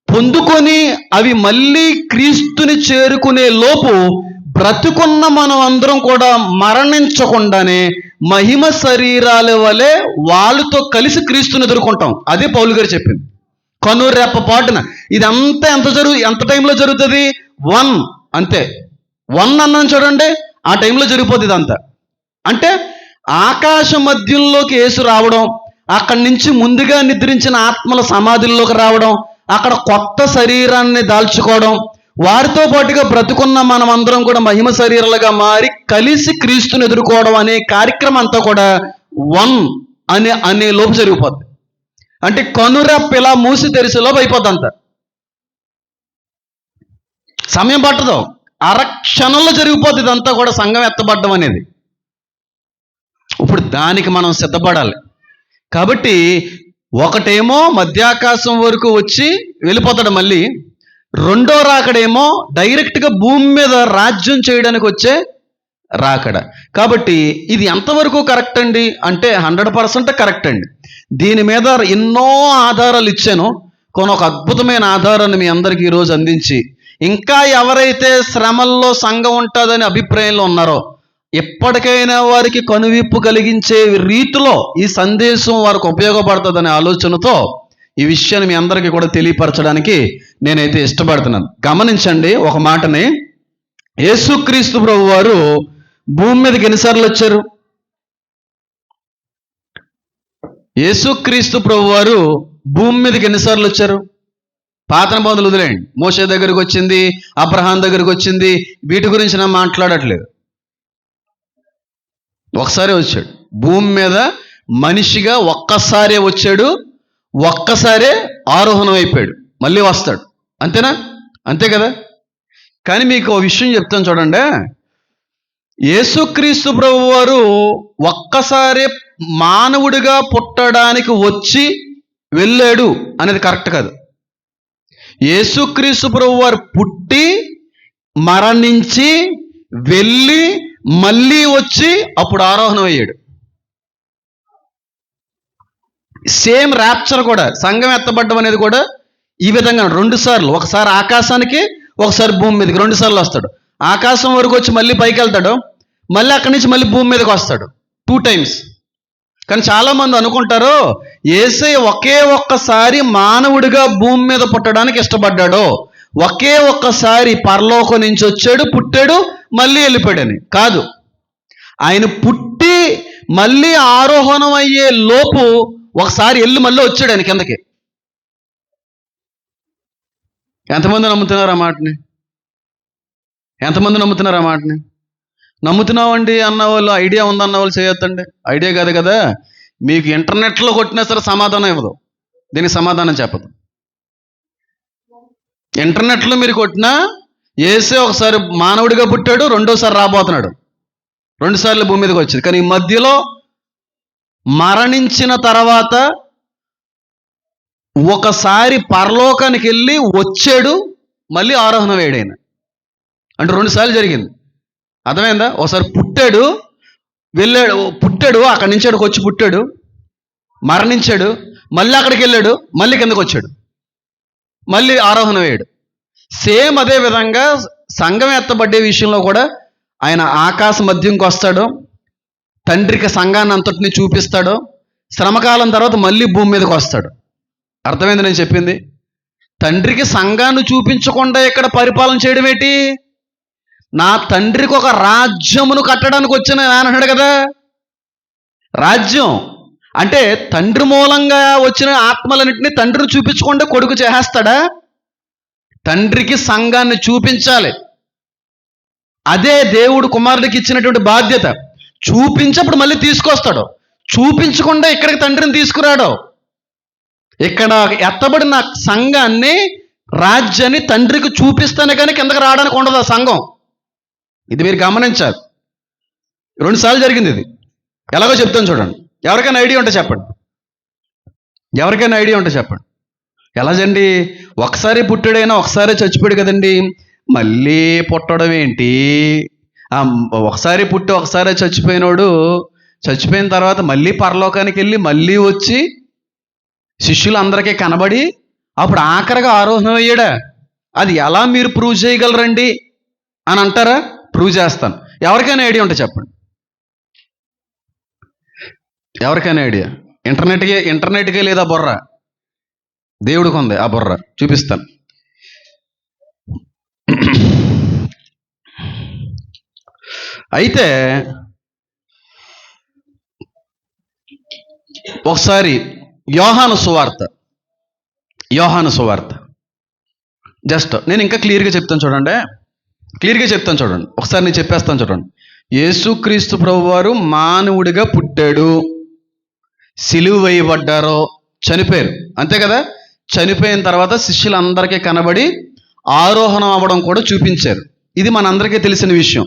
పొందుకొని అవి మళ్ళీ క్రీస్తుని చేరుకునే లోపు బ్రతుకున్న మనం అందరం కూడా మరణించకుండానే మహిమ శరీరాల వలె వాళ్ళతో కలిసి క్రీస్తుని ఎదుర్కొంటాం. అదే పౌలు గారు చెప్పింది. కనురెప్ప పాటున ఇదంతా ఎంత టైంలో జరుగుతుంది? 1 అంతే. 1 అన్నాను చూడండి, ఆ టైంలో జరిగిపోతుంది ఇదంతా. అంటే ఆకాశ మధ్యంలోకి యేసు రావడం, అక్కడి నుంచి ముందుగా నిద్రించిన ఆత్మల సమాధుల్లోకి రావడం, అక్కడ కొత్త శరీరాన్ని దాల్చుకోవడం, వారితో పాటుగా బ్రతుకున్న మనం అందరం కూడా మహిమ శరీరాలుగా మారి కలిసి క్రీస్తుని ఎదుర్కోవడం అనే కార్యక్రమం అంతా కూడా 1 అనే లోపు జరిగిపోద్ది. అంటే కనురెప్ప ఇలా మూసి తెరిసేలోపు అయిపోద్ది. అంత సమయం పట్టదు, అరక్షణంలో జరిగిపోద్ది ఇదంతా కూడా, సంఘం ఎత్తబడ్డం అనేది. ఇప్పుడు దానికి మనం సిద్ధపడాలి. కాబట్టి ఒకటేమో మధ్యాకాశం వరకు వచ్చి వెళ్ళిపోతాడు మళ్ళీ. రెండో రాకడేమో డైరెక్ట్గా భూమి మీద రాజ్యం చేయడానికి వచ్చే రాకడ. కాబట్టి ఇది ఎంతవరకు కరెక్ట్ అండి అంటే 100% కరెక్ట్ అండి. దీని మీద ఎన్నో ఆధారాలు ఇచ్చాను. ఒక అద్భుతమైన ఆధారాన్ని మీ అందరికీ ఈరోజు అందించి, ఇంకా ఎవరైతే శ్రమల్లో సంఘం ఉంటుందని అభిప్రాయంలో ఉన్నారో ఎప్పటికైనా వారికి కనువిప్పు కలిగించే రీతిలో ఈ సందేశం వారికి ఉపయోగపడుతుందనే ఆలోచనతో ఈ విషయాన్ని మీ అందరికీ కూడా తెలియపరచడానికి నేనైతే ఇష్టపడుతున్నాను. గమనించండి ఒక మాటని. యేసుక్రీస్తు ప్రభు వారు భూమి మీదకి ఎన్నిసార్లు వచ్చారు? యేసుక్రీస్తు ప్రభు వారు భూమి మీదకి ఎన్నిసార్లు వచ్చారు? పాత నిబంధనలు వదిలేయండి. మోషే దగ్గరికి వచ్చింది, అబ్రహాం దగ్గరికి వచ్చింది, వీటి గురించి నేను మాట్లాడట్లేదు. ఒకసారి వచ్చాడు భూమి మీద మనిషిగా, ఒక్కసారే వచ్చాడు, ఒక్కసారే ఆరోహణం అయిపోయాడు, మళ్ళీ వస్తాడు. అంతేనా? అంతే కదా. కానీ మీకు ఒక విషయం చెప్తాను చూడండి. యేసుక్రీస్తు ప్రభు వారు ఒక్కసారి మానవుడిగా పుట్టడానికి వచ్చి వెళ్ళాడు అనేది కరెక్ట్ కాదు. యేసుక్రీస్తు ప్రభు వారు పుట్టి మరణించి వెళ్ళి మళ్ళీ వచ్చి అప్పుడు ఆరోహణం అయ్యాడు. సేమ్ ర్యాప్చర్ కూడా, సంఘం ఎత్తబడ్డం అనేది కూడా ఈ విధంగా 2 సార్లు, ఒకసారి ఆకాశానికి ఒకసారి భూమి మీదకి 2 సార్లు వస్తాడు. ఆకాశం వరకు వచ్చి మళ్ళీ పైకి వెళ్తాడు, మళ్ళీ అక్కడి నుంచి మళ్ళీ భూమి మీదకి వస్తాడు 2 టైమ్స్. కానీ చాలా మంది అనుకుంటారు యేసయ్య ఒకే ఒక్కసారి మానవుడిగా భూమి మీద పుట్టడానికి ఇష్టపడ్డాడు, ఒకే ఒక్కసారి పరలోకం నుంచి వచ్చాడు, పుట్టాడు, మళ్ళీ వెళ్ళిపోయాడని. కాదు, ఆయన పుట్టి మళ్ళీ ఆరోహణం అయ్యే లోపు ఒకసారి వెళ్ళి మళ్ళీ వచ్చాడు ఆయన కిందకి. ఎంతమంది నమ్ముతున్నారు ఆ మాటని? ఎంతమంది నమ్ముతున్నారు ఆ మాటని? నమ్ముతున్నామండి అన్న వాళ్ళు, ఐడియా ఉందన్న వాళ్ళు చేయొద్దండి. ఐడియా కాదు కదా, మీకు ఇంటర్నెట్లో కొట్టినా సరే సమాధానం ఇవ్వదు, దీనికి సమాధానం చెప్పదు. ఇంటర్నెట్లో మీరు కొట్టినా యేసే ఒకసారి మానవుడిగా పుట్టాడు, రెండోసారి రాబోతున్నాడు, 2 సార్లు భూమి మీదకి వచ్చింది. కానీ ఈ మధ్యలో మరణించిన తర్వాత ఒకసారి పరలోకానికి వెళ్ళి వచ్చాడు, మళ్ళీ ఆరోహణం అయ్యాడు ఆయన. అంటే 2 సార్లు జరిగింది. అర్థమైందా? ఒకసారి పుట్టాడు, వెళ్ళాడు, పుట్టాడు, అక్కడి నుంచి అక్కడికి వచ్చి పుట్టాడు, మరణించాడు, మళ్ళీ అక్కడికి వెళ్ళాడు, మళ్ళీ కిందకు వచ్చాడు, మళ్ళీ ఆరోహణం అయ్యాడు. సేమ్ అదే విధంగా సంఘం ఎత్తబడ్డే విషయంలో కూడా ఆయన ఆకాశ మధ్యంకి వస్తాడు, తండ్రికి సంఘాన్ని అంతటిని చూపిస్తాడు, శ్రమకాలం తర్వాత మళ్ళీ భూమి మీదకి వస్తాడు. అర్థమైంది నేను చెప్పింది? తండ్రికి సంఘాన్ని చూపించకుండా ఇక్కడ పరిపాలన చేయడం ఏంటి? నా తండ్రికి ఒక రాజ్యమును కట్టడానికి వచ్చిన ఆయన అన్నాడు కదా. రాజ్యం అంటే తండ్రి మూలంగా వచ్చిన ఆత్మలన్నింటినీ తండ్రిని చూపించకుండా కొడుకు చేసేస్తాడా? తండ్రికి సంఘాన్ని చూపించాలి. అదే దేవుడు కుమారుడికి ఇచ్చినటువంటి బాధ్యత. చూపించప్పుడు మళ్ళీ తీసుకొస్తాడు, చూపించకుండా ఇక్కడికి తండ్రిని తీసుకురాడు. ఇక్కడ ఎత్తబడిన సంఘాన్ని, రాజ్యాన్ని తండ్రికి చూపిస్తానే కానీ కిందకి రావడానికి ఉండదు ఆ సంఘం. ఇది మీరు గమనించాలి. 2 సార్లు జరిగింది ఇది. ఎలాగో చెప్తాను చూడండి. ఎవరికైనా ఐడియా ఉంటే చెప్పండి. ఎవరికైనా ఐడియా ఉంటే చెప్పండి. ఎలాగండి? ఒకసారి పుట్టాడైనా ఒకసారి చచ్చిపోయాడు కదండి, మళ్ళీ పుట్టడం ఏంటి? ఒకసారి పుట్టి ఒకసారి చచ్చిపోయినోడు చచ్చిపోయిన తర్వాత మళ్ళీ పరలోకానికి వెళ్ళి మళ్ళీ వచ్చి శిష్యులందరికీ కనబడి అప్పుడు ఆఖరిగా ఆరోహణం అయ్యాడా? అది ఎలా మీరు ప్రూవ్ చేయగలరండి అని అంటారా? ప్రూవ్ చేస్తాను. ఎవరికైనా ఐడియా ఉంటే చెప్పండి. ఎవరికైనా ఐడియా? ఇంటర్నెట్కే లేదా బుర్ర? దేవుడికి ఉంది ఆ బుర్ర, చూపిస్తాను. అయితే ఒకసారి యోహాను సువార్త జస్ట్ నేను ఇంకా క్లియర్గా చెప్తాను చూడండి. ఒకసారి నేను చెప్పేస్తాను చూడండి. యేసుక్రీస్తు ప్రభువారు మానవుడిగా పుట్టాడు, సిలువ వేయబడ్డారు, చనిపోయారు, అంతే కదా. చనిపోయిన తర్వాత శిష్యులందరికీ కనబడి ఆరోహణం అవ్వడం కూడా చూపించారు. ఇది మనందరికీ తెలిసిన విషయం.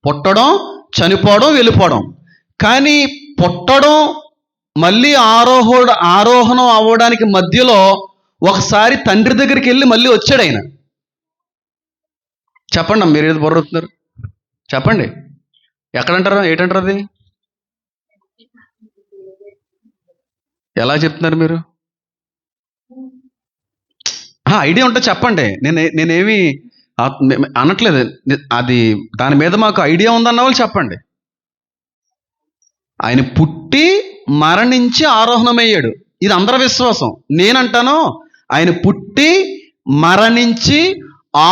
పుట్టడం, చనిపోవడం, వెళ్ళిపోవడం. కానీ పుట్టడం మళ్ళీ ఆరోహణం అవ్వడానికి మధ్యలో ఒకసారి తండ్రి దగ్గరికి వెళ్ళి మళ్ళీ వచ్చాడు ఆయన. చెప్పండి, మీరు ఏది బొర్రుతున్నారు? చెప్పండి, ఎక్కడంటారు? ఏంటంటారు అది? ఎలా చెప్తున్నారు మీరు? ఐడియా ఉంటే చెప్పండి. నేనేమి అనట్లేదు. అది దాని మీద మాకు ఐడియా ఉందన్న వాళ్ళు చెప్పండి. ఆయన పుట్టి మరణించి ఆరోహణమయ్యాడు, ఇది అందరి విశ్వాసం. నేనంటాను ఆయన పుట్టి మరణించి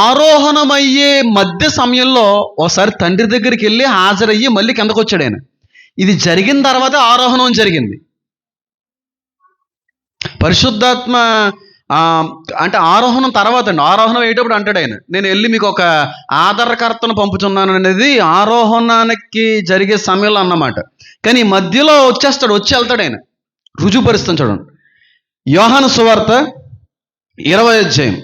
ఆరోహణమయ్యే మధ్య సమయంలో ఒకసారి తండ్రి దగ్గరికి వెళ్ళి హాజరయ్యి మళ్ళీ కిందకు వచ్చాడు ఆయన. ఇది జరిగిన తర్వాత ఆరోహణం జరిగింది. పరిశుద్ధాత్మ అంటే ఆరోహణం తర్వాత అండి. ఆరోహణం అయ్యేటప్పుడు అంటాడు ఆయన, నేను వెళ్ళి మీకు ఒక ఆధారకర్తను పంపుతున్నాను అనేది ఆరోహణానికి జరిగే సమయంలో అన్నమాట. కానీ ఈ మధ్యలో వచ్చి వెళ్తాడు ఆయన. రుజువుపరుస్తాను చూడండి. యోహాను సువార్త 20వ అధ్యాయం.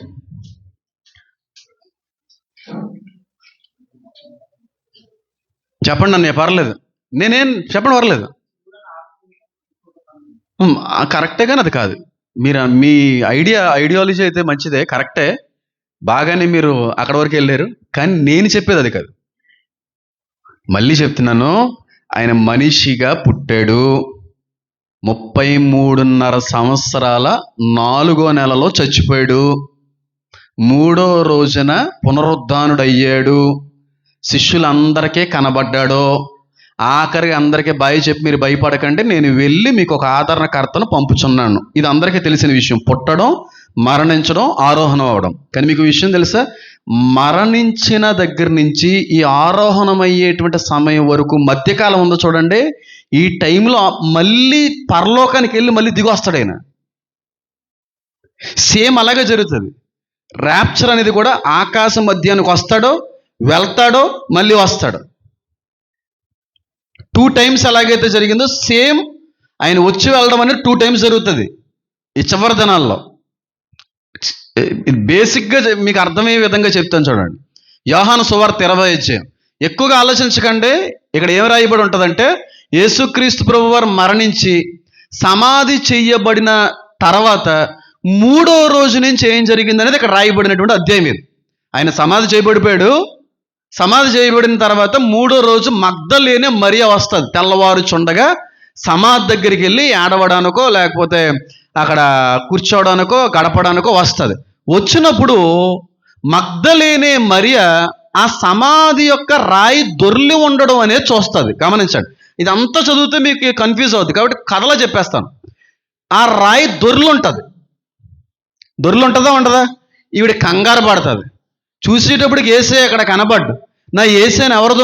చెప్పండి అన్నయ్య, పర్లేదు. చెప్పండి, పర్లేదు. కరెక్టే, కానీ అది కాదు. మీరు మీ ఐడియాలజీ అయితే మంచిదే, కరెక్టే. బాగానే మీరు అక్కడ వరకు వెళ్ళారు, కానీ నేను చెప్పేది అది కాదు. మళ్ళీ చెప్తున్నాను, ఆయన మనిషిగా పుట్టాడు. 33.5 సంవత్సరాల 4వ నెలలో చచ్చిపోయాడు. 3వ రోజున పునరుద్ధానుడయ్యాడు. శిష్యులందరికీ కనబడ్డాడు. ఆఖరికి అందరికీ బాయ్ చెప్పి, మీరు భయపడకండి, నేను వెళ్ళి మీకు ఒక ఆదరణకర్తను పంపుచున్నాను. ఇది అందరికీ తెలిసిన విషయం. పుట్టడం, మరణించడం, ఆరోహణం అవడం. కానీ మీకు విషయం తెలుసా, మరణించిన దగ్గర నుంచి ఈ ఆరోహణం అయ్యేటువంటి సమయం వరకు మధ్యకాలం ఉందో చూడండి, ఈ టైంలో మళ్ళీ పరలోకానికి వెళ్ళి మళ్ళీ దిగి వస్తాడు ఆయన. సేమ్ అలాగే జరుగుతుంది. ర్యాప్చర్ అనేది కూడా ఆకాశం మధ్యానికి వస్తాడో, వెళ్తాడో, మళ్ళీ వస్తాడు. 2 times ఎలాగైతే జరిగిందో సేమ్ ఆయన వచ్చి వెళ్ళడం అనేది 2 times జరుగుతుంది ఈ చివరి దినాల్లో. బేసిక్గా మీకు అర్థమయ్యే విధంగా చెప్తాను చూడండి. యోహాను సువార్త 20వ అధ్యాయం. ఎక్కువగా ఆలోచించకండి. ఇక్కడ ఏం రాయబడి ఉంటుందంటే, యేసుక్రీస్తు ప్రభువారు మరణించి సమాధి చెయ్యబడిన తర్వాత 3వ రోజు నుంచి ఏం జరిగింది అనేది ఇక్కడ రాయబడినటువంటి అధ్యాయం ఇది. ఆయన సమాధి చేయబడిపోయాడు. సమాధి చేయబడిన తర్వాత 3వ రోజు మగ్దలేనే మరియ వస్తుంది. తెల్లవారుచుండగా సమాధి దగ్గరికి వెళ్ళి ఏడవడానికో లేకపోతే అక్కడ కూర్చోవడానికో గడపడానికో వస్తుంది. వచ్చినప్పుడు మగ్దలేనే మరియ ఆ సమాధి యొక్క రాయి దొర్లి ఉండడం అనేది చూస్తుంది. గమనించండి, ఇదంతా చదివితే మీకు కన్ఫ్యూజ్ అవుతుంది కాబట్టి కథలో చెప్పేస్తాను. ఆ రాయి దొర్లు ఉంటుంది. దొర్లు ఉంటుందా ఉండదా? ఈవిడ కంగారు పడుతుంది. చూసేటప్పటికి యేసే అక్కడ కనబడ్డు. నా యేసేని ఎవరు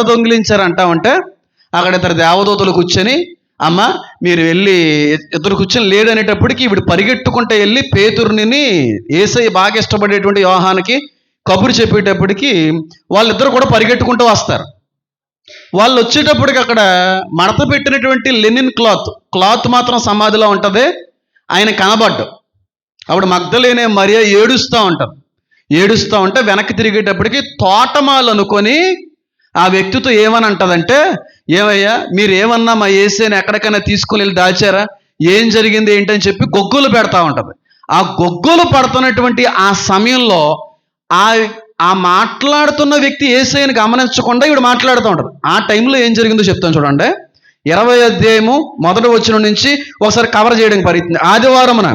దొంగిలించారు అంటామంటే, అక్కడ ఇద్దరు దేవదూతలు కూర్చొని, అమ్మ మీరు వెళ్ళి, ఇద్దరు కూర్చొని లేడు అనేటప్పటికి ఈవిడ పరిగెట్టుకుంటే వెళ్ళి పేతురుని, యేసయ్య బాగా ఇష్టపడేటువంటి యోహానికి కబురు చెప్పేటప్పటికి వాళ్ళిద్దరు కూడా పరిగెట్టుకుంటూ వస్తారు. వాళ్ళు వచ్చేటప్పటికి అక్కడ మడత పెట్టినటువంటి లెనిన్ క్లాత్ మాత్రం సమాధిలో ఉంటుంది. ఆయన కనబడ్డు. అప్పుడు మగ్దలేనే మరియ ఏడుస్తూ ఉంటే వెనక్కి తిరిగేటప్పటికి తోటమాలు అనుకొని ఆ వ్యక్తితో ఏమని అంటదంటే, ఏమయ్యా మీరు ఏమన్నా మా యేసేని ఎక్కడికైనా తీసుకుని వెళ్ళి దాచారా, ఏం జరిగింది ఏంటని చెప్పి గొగ్గులు పెడతా ఉంటుంది. ఆ గొగ్గులు పడుతున్నటువంటి ఆ సమయంలో ఆ మాట్లాడుతున్న వ్యక్తి యేసయ్యని గమనించకుండా ఇవిడ మాట్లాడుతూ ఉంటారు. ఆ టైంలో ఏం జరిగిందో చెప్తాను చూడండి. 20వ అధ్యాయము 1వ వచనం నుంచి ఒకసారి కవర్ చేయడానికి ప్రయత్నం. ఆదివారమున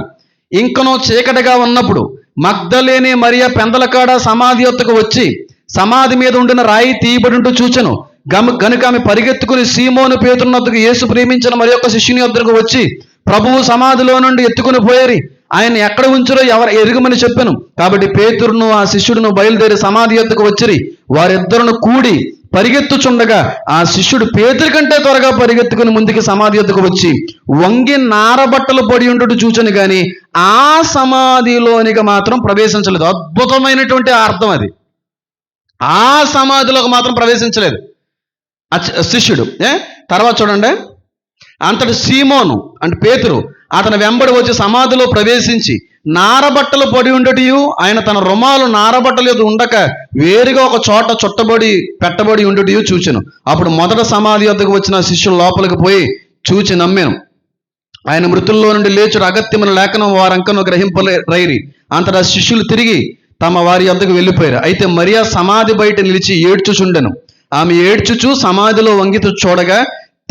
ఇంకనో చీకటిగా ఉన్నప్పుడు మగ్దలేనే మరియ పెందలకాడ సమాధి యొద్దకు వచ్చి సమాధి మీద ఉండిన రాయి తీయబడి ఉంటూ చూచెను. గనుక ఆమె పరిగెత్తుకుని సీమోను పేతురు వద్దకు, యేసు ప్రేమించిన మరి యొక్క శిష్యుని వద్దకు వచ్చి, ప్రభువు సమాధిలో నుండి ఎత్తుకుని పోయేరి, ఆయన ఎక్కడ ఉంచారో ఎవరు ఎరుగమని చెప్పాను. కాబట్టి పేతురును ఆ శిష్యుడును బయలుదేరి సమాధి యొద్దకు వచ్చిరి. వారిద్దరును కూడి పరిగెత్తుచుండగా ఆ శిష్యుడు పేతురు కంటే త్వరగా పరిగెత్తుకుని ముందుకి సమాధి యొద్దకు వచ్చి వంగి నారబట్టలు పడి ఉండుట చూచను గాని ఆ సమాధిలోనికి మాత్రం ప్రవేశించలేదు. అద్భుతమైనటువంటి అర్థం అది. ఆ సమాధిలోకి మాత్రం ప్రవేశించలేదు శిష్యుడు. తర్వాత చూడండి, అంతటి సీమోను అంటే పేతురు అతని వెంబడి వచ్చి సమాధిలో ప్రవేశించి నారబట్టలు పడి ఉండటియు, ఆయన తన రుమాలు నారబట్టలేదు ఉండక వేరుగా ఒక చోట పెట్టబడి ఉండటియు చూచెను. అప్పుడు మొదట సమాధి వద్దకు వచ్చిన శిష్యులు లోపలికి పోయి చూచి నమ్మాను. ఆయన మృతుల్లో నుండి లేచుడు అగత్యమైన లేఖనం వారంకను గ్రహింపరైరి. అంతటా శిష్యులు తిరిగి తమ వారి వద్దకు వెళ్ళిపోయారు. అయితే మరియా సమాధి బయట నిలిచి ఏడ్చుచుండెను. ఆమె ఏడ్చుచు సమాధిలో వంగితూ చూడగా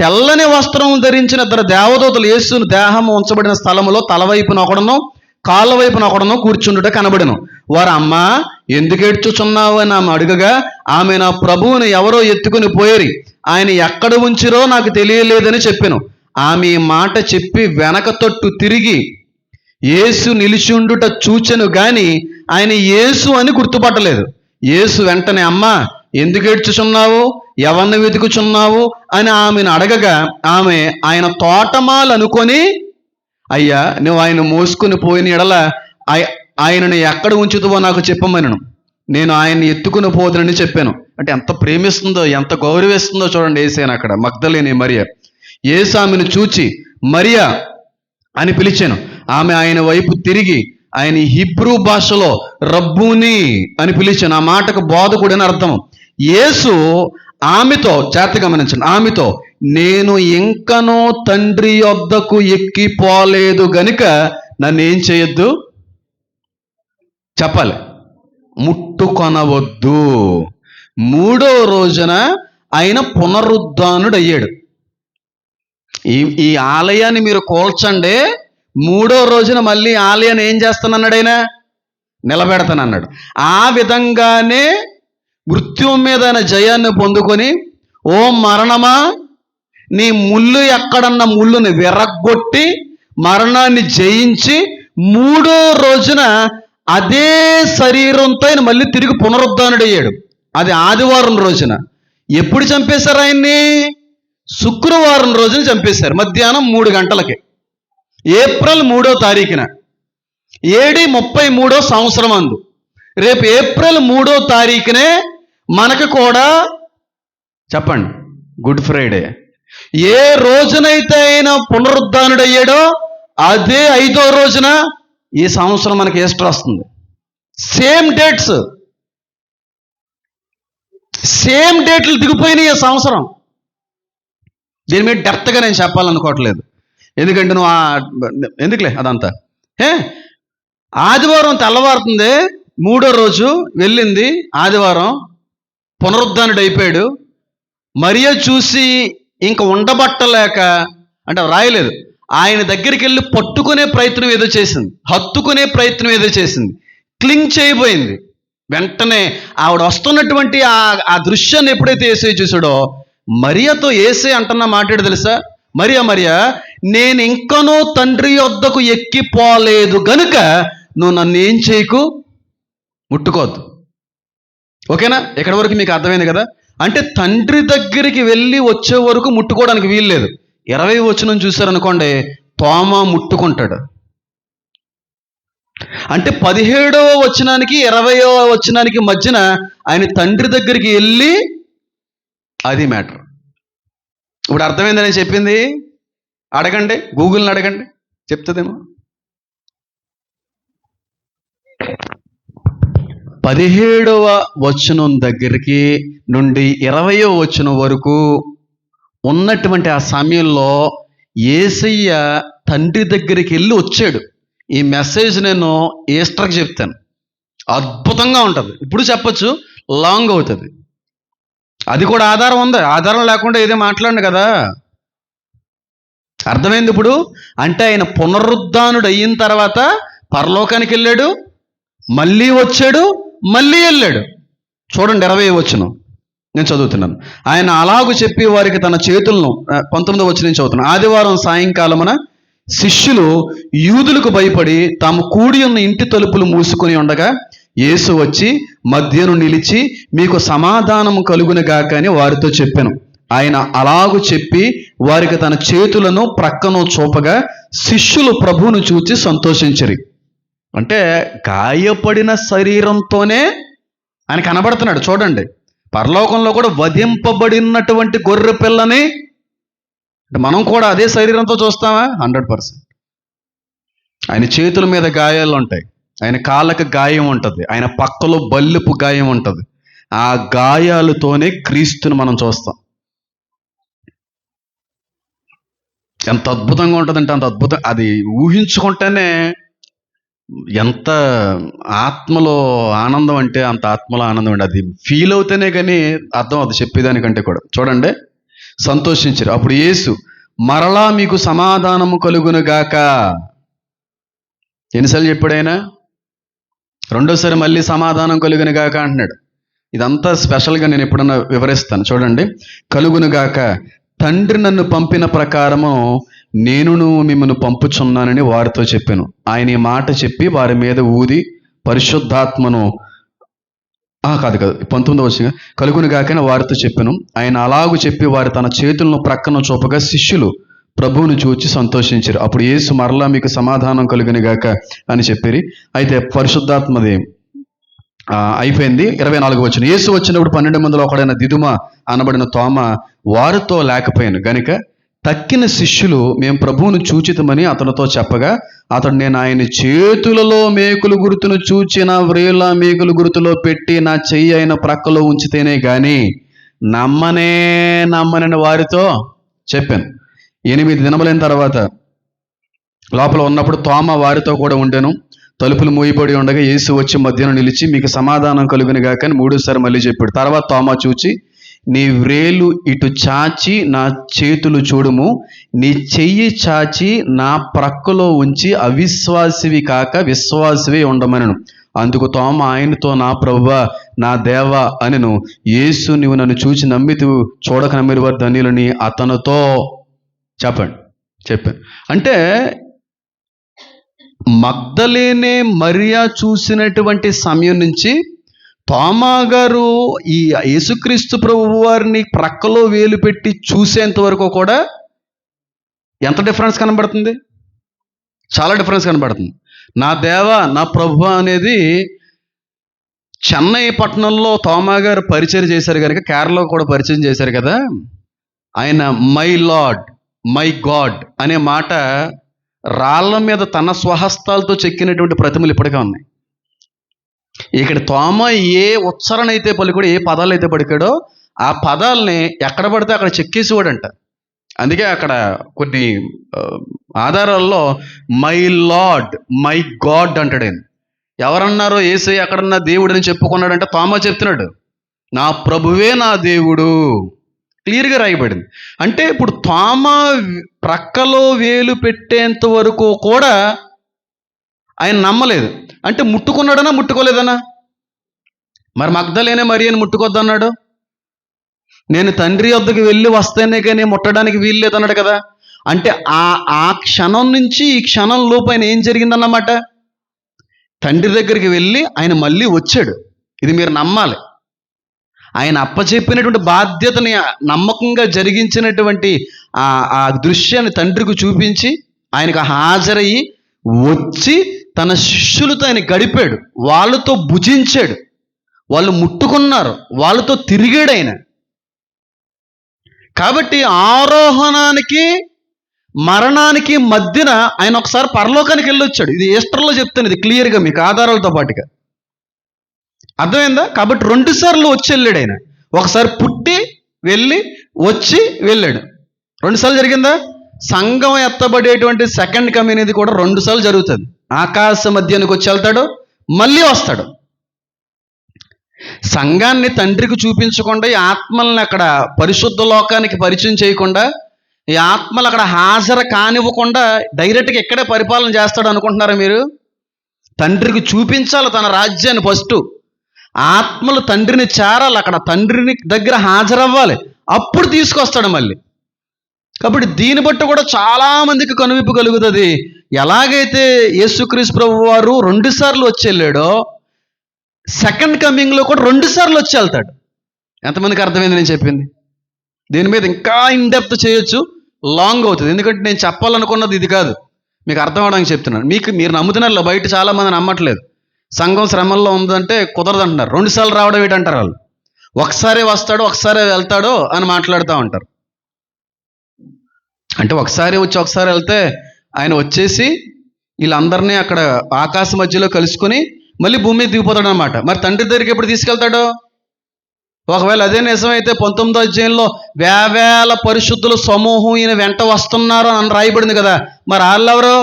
తెల్లని వస్త్రం ధరించిన ఇద్దరు దేవదూతలు యేసును దేహం ఉంచబడిన స్థలములో తలవైపున ఒకడను కాళ్ళ వైపున ఒకడను కూర్చుండుట కనబడెను. వారు, అమ్మా ఎందుకు ఏడ్చుచున్నావు అని ఆమె అడుగగా, ఆమె నా ప్రభువుని ఎవరో ఎత్తుకుని పోయేరి, ఆయన ఎక్కడ ఉంచిరో నాకు తెలియలేదని చెప్పెను. ఆమె మాట చెప్పి వెనక తొట్టు తిరిగి యేసు నిలిచుండుట చూచెను గాని ఆయన యేసు అని గుర్తుపట్టలేదు. యేసు వెంటనే, అమ్మా ఎందుకు ఏడ్చుచున్నావు, ఎవరిని వెతుకుచున్నావు అని ఆమెను అడగగా, ఆమె ఆయన తోటమాలు అనుకొని, అయ్యా నువ్వు ఆయన మోసుకుని పోయిన ఎడల ఆయనను ఎక్కడ ఉంచుతావో నాకు చెప్పమనను, నేను ఆయన్ని ఎత్తుకుని పోదునని చెప్పాను. అంటే ఎంత ప్రేమిస్తుందో, ఎంత గౌరవిస్తుందో చూడండి యేసేను అక్కడ మగ్దలేనే మరియ. యేసు ఆమెను చూచి మరియా అని పిలిచాను. ఆమె ఆయన వైపు తిరిగి ఆయన హీబ్రూ భాషలో రబ్బూని అని పిలిచాను. ఆ మాటకు బోధకుడు అని అర్థం. యేసు ఆమెతో, జాగ్రత్తగా గమనించండి, ఆమెతో, నేను ఇంకనో తండ్రి వద్దకు ఎక్కిపోలేదు గనుక నన్ను ఏం చేయొద్దు. చెప్పాలి, ముట్టుకొనవద్దు. మూడో రోజున ఆయన పునరుద్ధానుడయ్యాడు. ఈ ఆలయాన్ని మీరు కూల్చండి, మూడో రోజున మళ్ళీ ఆలయాన్ని ఏం చేస్తానన్నాడు? ఆయన నిలబెడతానన్నాడు. ఆ విధంగానే మృత్యువు మీద ఆయన జయాన్ని పొందుకొని, ఓ మరణమా నీ ముళ్ళు ఎక్కడన్న ముళ్ళుని విరగ్గొట్టి మరణాన్ని జయించి మూడో రోజున అదే శరీరంతో ఆయన మళ్ళీ తిరిగి పునరుద్ధానుడయ్యాడు. అది ఆదివారం రోజున. ఎప్పుడు చంపేశారు ఆయన్ని? శుక్రవారం రోజున చంపేశారు, మధ్యాహ్నం 3 గంటలకి, ఏప్రిల్ 3వ తారీఖున, AD 33వ సంవత్సరం అందు. రేపు ఏప్రిల్ 3వ తారీఖునే మనకు కూడా చెప్పండి గుడ్ ఫ్రైడే. ఏ రోజునైతే ఆయన పునరుద్ధానుడయ్యాడో అదే 5వ రోజున ఈ సంవత్సరం మనకి ఈస్టర్ వస్తుంది. సేమ్ డేట్లు దిగిపోయినాయి ఈ సంవత్సరం. దీని మీద డెప్త్గా నేను చెప్పాలనుకోవట్లేదు, ఎందుకంటే ఎందుకులే అదంతా. ఆదివారం తెల్లవారుతుంది, 3వ రోజు వెళ్ళింది ఆదివారం, పునరుద్ధానుడు అయిపోయాడు. మరియ చూసి ఇంక ఉండబట్టలేక, అంటే రాయలేదు, ఆయన దగ్గరికి వెళ్ళి పట్టుకునే ప్రయత్నం ఏదో చేసింది, హత్తుకునే ప్రయత్నం ఏదో చేసింది, క్లింగ్ చేయబోయింది. వెంటనే ఆవిడ వస్తున్నటువంటి ఆ దృశ్యాన్ని ఎప్పుడైతే యేసయ్య చూసాడో, మరియతో యేసయ్య అంటున్న మాట్లాడు తెలుసా? మరియా, నేను ఇంకనూ తండ్రి యొద్దకు ఎక్కిపోలేదు గనుక నువ్వు నన్ను ఏం చేయకు, ముట్టుకోవద్దు. ఓకేనా? ఎక్కడి వరకు మీకు అర్థమైంది కదా? అంటే తండ్రి దగ్గరికి వెళ్ళి వచ్చే వరకు ముట్టుకోవడానికి వీల్లేదు. 20వ వచనం చూశారనుకోండి, తోమా ముట్టుకుంటాడు. అంటే 17వ వచనానికి 20వ వచనానికి మధ్యన ఆయన తండ్రి దగ్గరికి వెళ్ళి, అది మ్యాటర్. ఇప్పుడు అర్థమైందని చెప్పింది? అడగండి, గూగుల్ని అడగండి, చెప్తుందేమో. 17వ వచనం దగ్గరికి నుండి 20వ వచనం వరకు ఉన్నటువంటి ఆ సమయంలో యేసయ్య తండ్రి దగ్గరికి వెళ్ళి వచ్చాడు. ఈ మెసేజ్ నేను ఈస్టర్కి చెప్తాను, అద్భుతంగా ఉంటుంది. ఇప్పుడు చెప్పచ్చు, లాంగ్ అవుతుంది. అది కూడా ఆధారం ఉంది, ఆధారం లేకుండా ఏదో మాట్లాడండి కదా. అర్థమైంది ఇప్పుడు? అంటే ఆయన పునరుద్ధానుడు అయిన తర్వాత పరలోకానికి వెళ్ళాడు, మళ్ళీ వచ్చాడు, మళ్ళీ వెళ్ళాడు. చూడండి 20వ వచనం నేను చదువుతున్నాను. ఆయన అలాగూ చెప్పి వారికి తన చేతులను, 19వ వచనం నుంచి చదువుతున్నాను. ఆదివారం సాయంకాలమున శిష్యులు యూదులకు భయపడి తాము కూడి ఉన్న ఇంటి తలుపులు మూసుకొని ఉండగా యేసు వచ్చి మధ్యను నిలిచి, మీకు సమాధానము కలుగునుగాక అని వారితో చెప్పాను. ఆయన అలాగు చెప్పి వారికి తన చేతులను ప్రక్కను చూపగా శిష్యులు ప్రభువును చూచి సంతోషించిరి. అంటే గాయపడిన శరీరంతోనే ఆయన కనబడుతున్నాడు. చూడండి, పరలోకంలో కూడా వధింపబడినటువంటి గొర్రె పిల్లని మనం కూడా అదే శరీరంతో చూస్తామా? 100%. ఆయన చేతుల మీద గాయాలు ఉంటాయి, ఆయన కాళ్ళకు గాయం ఉంటుంది, ఆయన పక్కలో బల్లుపు గాయం ఉంటుంది. ఆ గాయాలతోనే క్రీస్తుని మనం చూస్తాం. ఎంత అద్భుతంగా ఉంటుందంటే అంత అద్భుతం. అది ఊహించుకుంటేనే ఎంత ఆత్మలో ఆనందం అంటే అంత ఆత్మలో ఆనందం అండి. అది ఫీల్ అవుతేనే కానీ అర్థం అవుతుంది చెప్పేదానికంటే కూడా. చూడండి, సంతోషించారు. అప్పుడు యేసు మరలా మీకు సమాధానము కలుగునుగాక. ఎన్నిసార్లు చెప్పాడు ఆయన? రెండోసారి మళ్ళీ సమాధానం కలుగునుగాక అంటున్నాడు. ఇదంతా స్పెషల్గా నేను ఎప్పుడన్నా వివరిస్తాను. చూడండి, కలుగునుగాక. తండ్రి నన్ను పంపిన ప్రకారము నేనును మిమ్మల్ని పంపుచున్నానని వారితో చెప్పాను. ఆయన ఈ మాట చెప్పి వారి మీద ఊది పరిశుద్ధాత్మను కాదు 19వ వచనం, కలుగునుగాకని వారితో చెప్పాను. ఆయన అలాగు చెప్పి వారు తన చేతులను ప్రక్కన చూపగా శిష్యులు ప్రభువును చూచి సంతోషించారు. అప్పుడు యేసు మరలా మీకు సమాధానం కలుగునుగాక అని చెప్పిరి. అయితే పరిశుద్ధాత్మది అయిపోయింది. 24వ వచనం, యేసు వచ్చినప్పుడు 12 మందిలో ఒకడైన దిదుమ అనబడిన తోమ వారితో లేకపోయాను గనుక తక్కిన శిష్యులు మేము ప్రభువును చూచితమని అతనితో చెప్పగా అతడు, నేను ఆయన చేతులలో మేకులు గుర్తును చూచి నా వ్రేళ్ళ మేకులు గుర్తులో పెట్టి నా చెయ్యి ఆయన ప్రక్కలో ఉంచితేనే గాని నమ్మనని వారితో చెప్పాను. 8 దినములైన తర్వాత లోపల ఉన్నప్పుడు తోమ వారితో కూడా ఉండెను. తలుపులు మూయబడి ఉండగా యేసు వచ్చి మధ్యలో నిలిచి మీకు సమాధానం కలుగును గాక అని మూడోసారి మళ్ళీ చెప్పాడు. తర్వాత తోమా చూచి, నీ వ్రేలు ఇటు చాచి నా చేతులు చూడుము, నీ చెయ్యి చాచి నా ప్రక్కలో ఉంచి అవిశ్వాసివి కాక విశ్వాసివి ఉండమనను. అందుకు తోమా ఆయనతో, నా ప్రభువా నా దేవా అనెను. యేసు, నీవు నన్ను చూచి నమ్మితు, చూడక నమ్మిన వారు ధన్యులని అతనితో చెప్పాను. అంటే మగ్దలేనే మరియా చూసినటువంటి సమయం నుంచి తోమా గారు ఈ యేసుక్రీస్తు ప్రభువు వారిని ప్రక్కలో వేలు పెట్టి చూసేంత వరకు కూడా ఎంత డిఫరెన్స్ కనబడుతుంది? చాలా డిఫరెన్స్ కనబడుతుంది. నా దేవా నా ప్రభువా అనేది చెన్నై పట్టణంలో తోమా గారు పరిచయం చేశారు కనుక కేరళలో కూడా పరిచయం చేశారు కదా. ఆయన మై లార్డ్ మై గాడ్ అనే మాట రాళ్ళ మీద తన స్వహస్తాలతో చెక్కినటువంటి ప్రతిమలు ఇప్పటికే ఉన్నాయి. ఇక్కడ తోమా ఏ ఉచ్చారణ అయితే పలికాడో, ఏ పదాలు అయితే పలికాడో ఆ పదాలని ఎక్కడ పడితే అక్కడ చెక్కేసేవాడంట. అందుకే అక్కడ కొన్ని ఆధారాల్లో మై లార్డ్ మై గాడ్ అంటాడు. ఆయన ఎవరన్నారో యేసయ్య ఎక్కడన్నా దేవుడు అని చెప్పుకున్నాడంటే తోమా చెప్తున్నాడు, నా ప్రభువే నా దేవుడు. క్లియర్గా రాయబడింది. అంటే ఇప్పుడు తోమా ప్రక్కలో వేలు పెట్టేంత వరకు కూడా ఆయన నమ్మలేదు. అంటే ముట్టుకున్నాడనా ముట్టుకోలేదనా? మరి మగ్దలేనే మరి అని ముట్టుకోద్దన్నాడు. నేను తండ్రి వద్దకు వెళ్ళి వస్తేనే కానీ ముట్టడానికి వీలు లేదన్నాడు కదా. అంటే ఆ క్షణం నుంచి ఈ క్షణం లోపు ఆయన ఏం జరిగిందన్నమాట? తండ్రి దగ్గరికి వెళ్ళి ఆయన మళ్ళీ వచ్చాడు. ఇది మీరు నమ్మాలి. ఆయన అప్పచెప్పినటువంటి బాధ్యతని నమ్మకంగా జరిగించినటువంటి ఆ దృశ్యాన్ని తండ్రికి చూపించి ఆయనకు హాజరయ్యి వచ్చి తన శిష్యులతో ఆయన గడిపాడు. వాళ్ళతో భుజించాడు, వాళ్ళు ముట్టుకున్నారు, వాళ్ళతో తిరిగాడు ఆయన. కాబట్టి ఆరోహణానికి మరణానికి మధ్యన ఆయన ఒకసారి పరలోకానికి వెళ్ళొచ్చాడు. ఇది ఈస్టర్లో చెప్తాను, ఇది క్లియర్గా మీకు ఆధారాలతో పాటుగా అర్థమైందా? కాబట్టి 2 సార్లు వచ్చి వెళ్ళాడు ఆయన. ఒకసారి పుట్టి వెళ్ళి వచ్చి వెళ్ళాడు. 2 సార్లు జరిగిందా? సంఘం ఎత్తబడేటువంటి సెకండ్ కమింగ్ అనేది కూడా 2 సార్లు జరుగుతుంది. ఆకాశ మధ్యానికి వచ్చి వెళ్తాడు, మళ్ళీ వస్తాడు. సంఘాన్ని తండ్రికి చూపించకుండా, ఈ ఆత్మల్ని అక్కడ పరిశుద్ధ లోకానికి పరిచయం చేయకుండా, ఈ ఆత్మలు అక్కడ హాజరు కానివ్వకుండా డైరెక్ట్గా ఎక్కడే పరిపాలన చేస్తాడు అనుకుంటున్నారా మీరు? తండ్రికి చూపించాలి తన రాజ్యాన్ని. ఫస్ట్ ఆత్మలు తండ్రిని చేరాలి, అక్కడ తండ్రిని దగ్గర హాజరవ్వాలి, అప్పుడు తీసుకొస్తాడు మళ్ళీ. కాబట్టి దీన్ని బట్టి కూడా చాలామందికి కనువిప్పు కలుగుతుంది. ఎలాగైతే యేసుక్రీస్తు ప్రభు వారు 2 సార్లు వచ్చి వెళ్ళాడో, సెకండ్ కమింగ్లో కూడా 2 సార్లు వచ్చి వెళ్తాడు. ఎంతమందికి అర్థమైంది నేను చెప్పింది? దీని మీద ఇంకా ఇన్డెప్త్ చేయొచ్చు, లాంగ్ అవుతుంది. ఎందుకంటే నేను చెప్పాలనుకున్నది ఇది కాదు, మీకు అర్థం అవడానికి చెప్తున్నాను. మీరు నమ్ముతున్నారు, బయట చాలామంది నమ్మట్లేదు. సంఘం శ్రమల్లో ఉందంటే కుదరదు అంటున్నారు. 2 సార్లు రావడం ఏంటంటారు వాళ్ళు. ఒకసారి వస్తాడు, ఒకసారి వెళ్తాడో అని మాట్లాడుతూ ఉంటారు. అంటే ఒకసారి వచ్చి ఒకసారి వెళ్తే ఆయన వచ్చేసి వీళ్ళందరినీ అక్కడ ఆకాశ మధ్యలో కలుసుకొని మళ్ళీ భూమి మీద దిగిపోతాడు అనమాట. మరి తండ్రి దగ్గరికి ఎప్పుడు తీసుకెళ్తాడు? ఒకవేళ అదే నిజమైతే 19వ అధ్యాయంలో వేవేల పరిశుద్ధుల సమూహం ఈయన వెంట వస్తున్నారు అని రాయబడింది కదా. మరి వాళ్ళు ఎవరు?